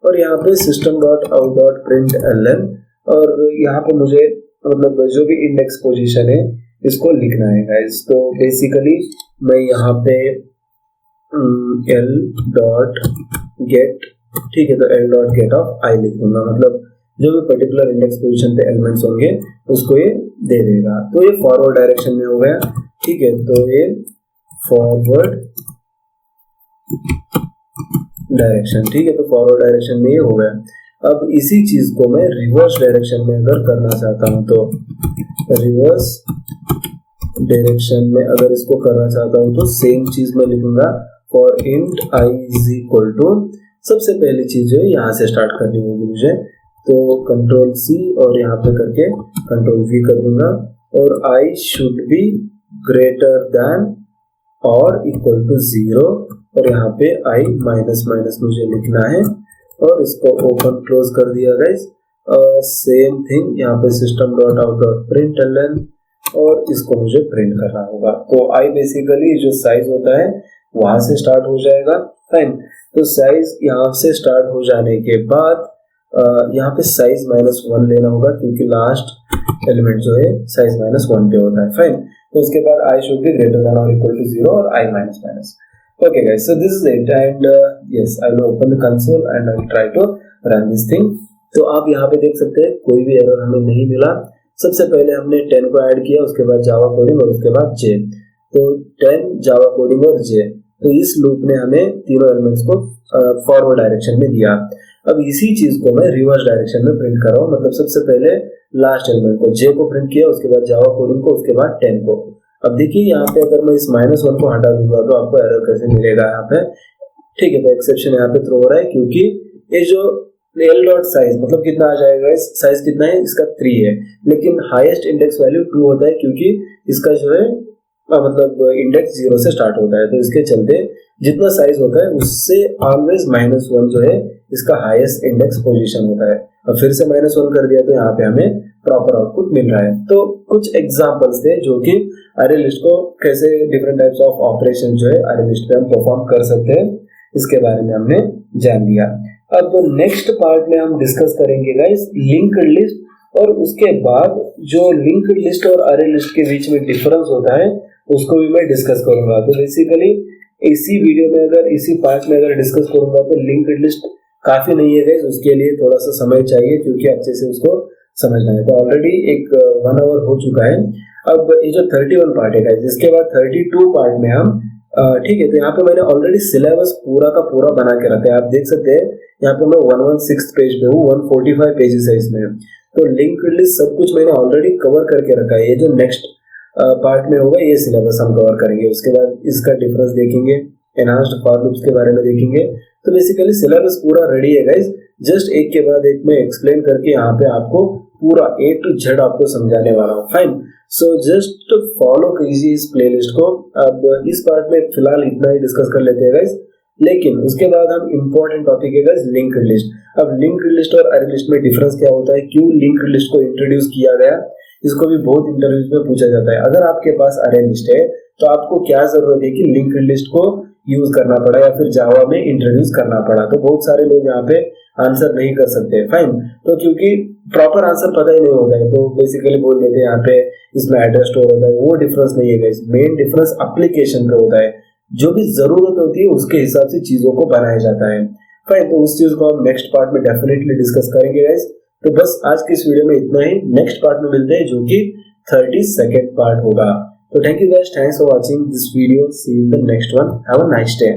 और यहाँ पे system dot out dot print ln, और यहाँ पे मुझे मतलब जो भी इंडेक्स पोजीशन है इसको लिखना है गाइस। तो बेसिकली मैं यहाँ पे l डॉट गेट, ठीक है, तो l dot gate of i लिख दूंगा, मतलब जो भी पर्टिकुलर इंडेक्स पोजीशन पे एलिमेंट्स होंगे उसको ये दे देगा। तो ये फॉरवर्ड डायरेक्शन में हो गया, ठीक है, तो ये फॉरवर्ड डायरेक्शन, ठीक है, तो फॉरवर्ड डायरेक्शन में ये हो गया। अब इसी चीज को मैं रिवर्स डायरेक्शन में अगर करना चाहता हूं, तो रिवर्स डायरेक्शन में अगर इसको करना चाहता हूं तो सेम चीज मैं लिखूंगा, for int i is equal to, सबसे पहली चीज जो है यहाँ से स्टार्ट करनी होगी मुझे, तो कंट्रोल C और यहाँ पे करके कंट्रोल V कर दूंगा, और i should be greater than और इक्वल टू 0, और यहाँ पे i माइनस माइनस मुझे लिखना है, और इसको ओपन क्लोज कर दिया गाइस। सेम थिंग यहाँ पे system dot out dot print ln, और इसको मुझे प्रिंट करना होगा। तो i बेसिकली जो साइज होता है वहां से स्टार्ट हो जाएगा, फाइन। तो साइज यहाँ से स्टार्ट हो जाने के बाद यहाँ पे साइज -1 लेना होगा, क्योंकि लास्ट एलिमेंट जो है साइज -1 पे होता है, फाइन। तो उसके बाद i should be greater than और इक्वल टू 0 और i minus minus. Okay guys, so this is it, and yes, I will open the console and I will try to run this thing. तो आप यहाँ पे देख सकते हैं कोई भी एरर हमें नहीं मिला। सबसे पहले हमने 10 को ऐड किया, उसके बाद जावा कोडिंग और उसके बाद J, तो 10 जावा कोडिंग और J, तो इस लूप ने हमें तीनों एलिमेंट्स को फॉरवर्ड डायरेक्शन में दिया। अब इसी चीज को मैं रिवर्स डायरेक्शन में प्रिंट कर रहा हूँ, मतलब सबसे पहले लास्ट एलिमेंट को J को प्रिंट किया, उसके बाद जावा कोडिंग को, उसके बाद 10 को। अब देखिए यहाँ पे अगर मैं इस -1 को हटा दूंगा तो आपको एरर कैसे मिलेगा यहाँ पे, ठीक है, तो एक्सेप्शन यहाँ पे थ्रो हो रहा है, क्योंकि ये जो l डॉट साइज मतलब कितना आ जाएगा, साइज कितना है इसका 3 है, लेकिन हाईएस्ट इंडेक्स वैल्यू 2 होता है, क्योंकि इसका जो है मतलब इंडेक्स 0 से स्टार्ट होता है, तो इसके चलते जितना साइज होता है उससे ऑलवेज -1 जो है इसका हाईएस्ट इंडेक्स पोजीशन होता है। अब फिर से -1 कर दिया तो यहाँ पे हमें प्रॉपर आउटपुट मिल रहा है। तो कुछ एग्जांपल्स थे जो कि अरे लिस्ट को कैसे डिफरेंट टाइप्स ऑफ ऑपरेशन जो है अरे लिस्ट पे हम परफॉर्म कर सकते हैं, इसके बारे में हमने जान लिया। अब नेक्स्ट पार्ट में हम डिस्कस करेंगे गाइस लिंक्ड लिस्ट, और उसके बाद जो लिंक्ड लिस्ट और अरे लिस्ट के बीच में डिफरेंस होता है उसको भी मैं डिस्कस करूंगा। तो बेसिकली इसी वीडियो में अगर इसी पार्ट में अगर डिस्कस करूंगा तो लिंक्ड लिस्ट काफी नहीं है गाइस, उसके लिए थोड़ा सा समय चाहिए, क्योंकि अच्छे से उसको समझना है। तो ऑलरेडी एक 1 आवर हो चुका है। अब ये जो 31 पार्ट है गाइस, इसके बाद 32 पार्ट में हम ठीक है, तो यहाँ पे मैंने ऑलरेडी सिलेबस पूरा का पूरा बना के रखा है, आप देख सकते हैं यहाँ पे मैं 116 पेज पे हूँ, 145 पेजेस है इसमें। तो लिंक्ड लिस्ट सब कुछ मैंने ऑलरेडी कवर करके रखा है। ये जो नेक्स्ट पार्ट में होगा ये सिलेबस हम कवर करेंगे, उसके बाद इसका डिफरेंस देखेंगे, एनहांस्ड फॉर लूप्स के बारे में देखेंगे। तो बेसिकली सिलेबस पूरा रेडी है गाइस, जस्ट एक के बाद एक मैं एक्सप्लेन करके यहाँ पे आपको पूरा A to Z आपको समझाने वाला हूँ, फाइन। सो जस्ट फॉलो कीजिए इस प्लेलिस्ट को। अब इस पार्ट में फिलहाल इतना ही डिस्कस कर लेते हैं गाइस, लेकिन उसके बाद हम इम्पोर्टेंट टॉपिक है गाइस लिंक्ड लिस्ट। अब लिंक्ड लिस्ट और अरे लिस्ट में डिफरेंस क्या होता है, क्यों लिंक्ड लिस्ट को इंट्रोड्यूस किया गया, इसको भी बहुत इंटरव्यूज में पूछा जाता है। अगर आपके पास अरे लिस्ट है तो आपको क्या जरूरत है कि लिंक्ड लिस्ट को यूज करना पड़ा या फिर जावा में इंट्रोड्यूस करना पड़ा। तो बहुत सारे लोग यहाँ पे आंसर नहीं कर सकते, फाइन। तो क्योंकि प्रॉपर आंसर पता ही नहीं होता है तो बेसिकली बोल देते हैं यहाँ पे इसमें एड्रेस स्टोर होता है, वो डिफरेंस नहीं है गाइस। मेन डिफरेंस एप्लीकेशन पे होता है, जो भी जरूरत होती है उसके हिसाब से चीजों को बनाया जाता है, फाइन। तो उस चीज को हम नेक्स्ट पार्ट में डेफिनेटली डिस्कस करेंगे गाइस। तो बस आज की इस वीडियो में इतना ही, नेक्स्ट पार्ट में मिलते हैं जो कि 32nd पार्ट होगा। तो thank you guys, thanks for watching this video, see you in the next one, have a nice day.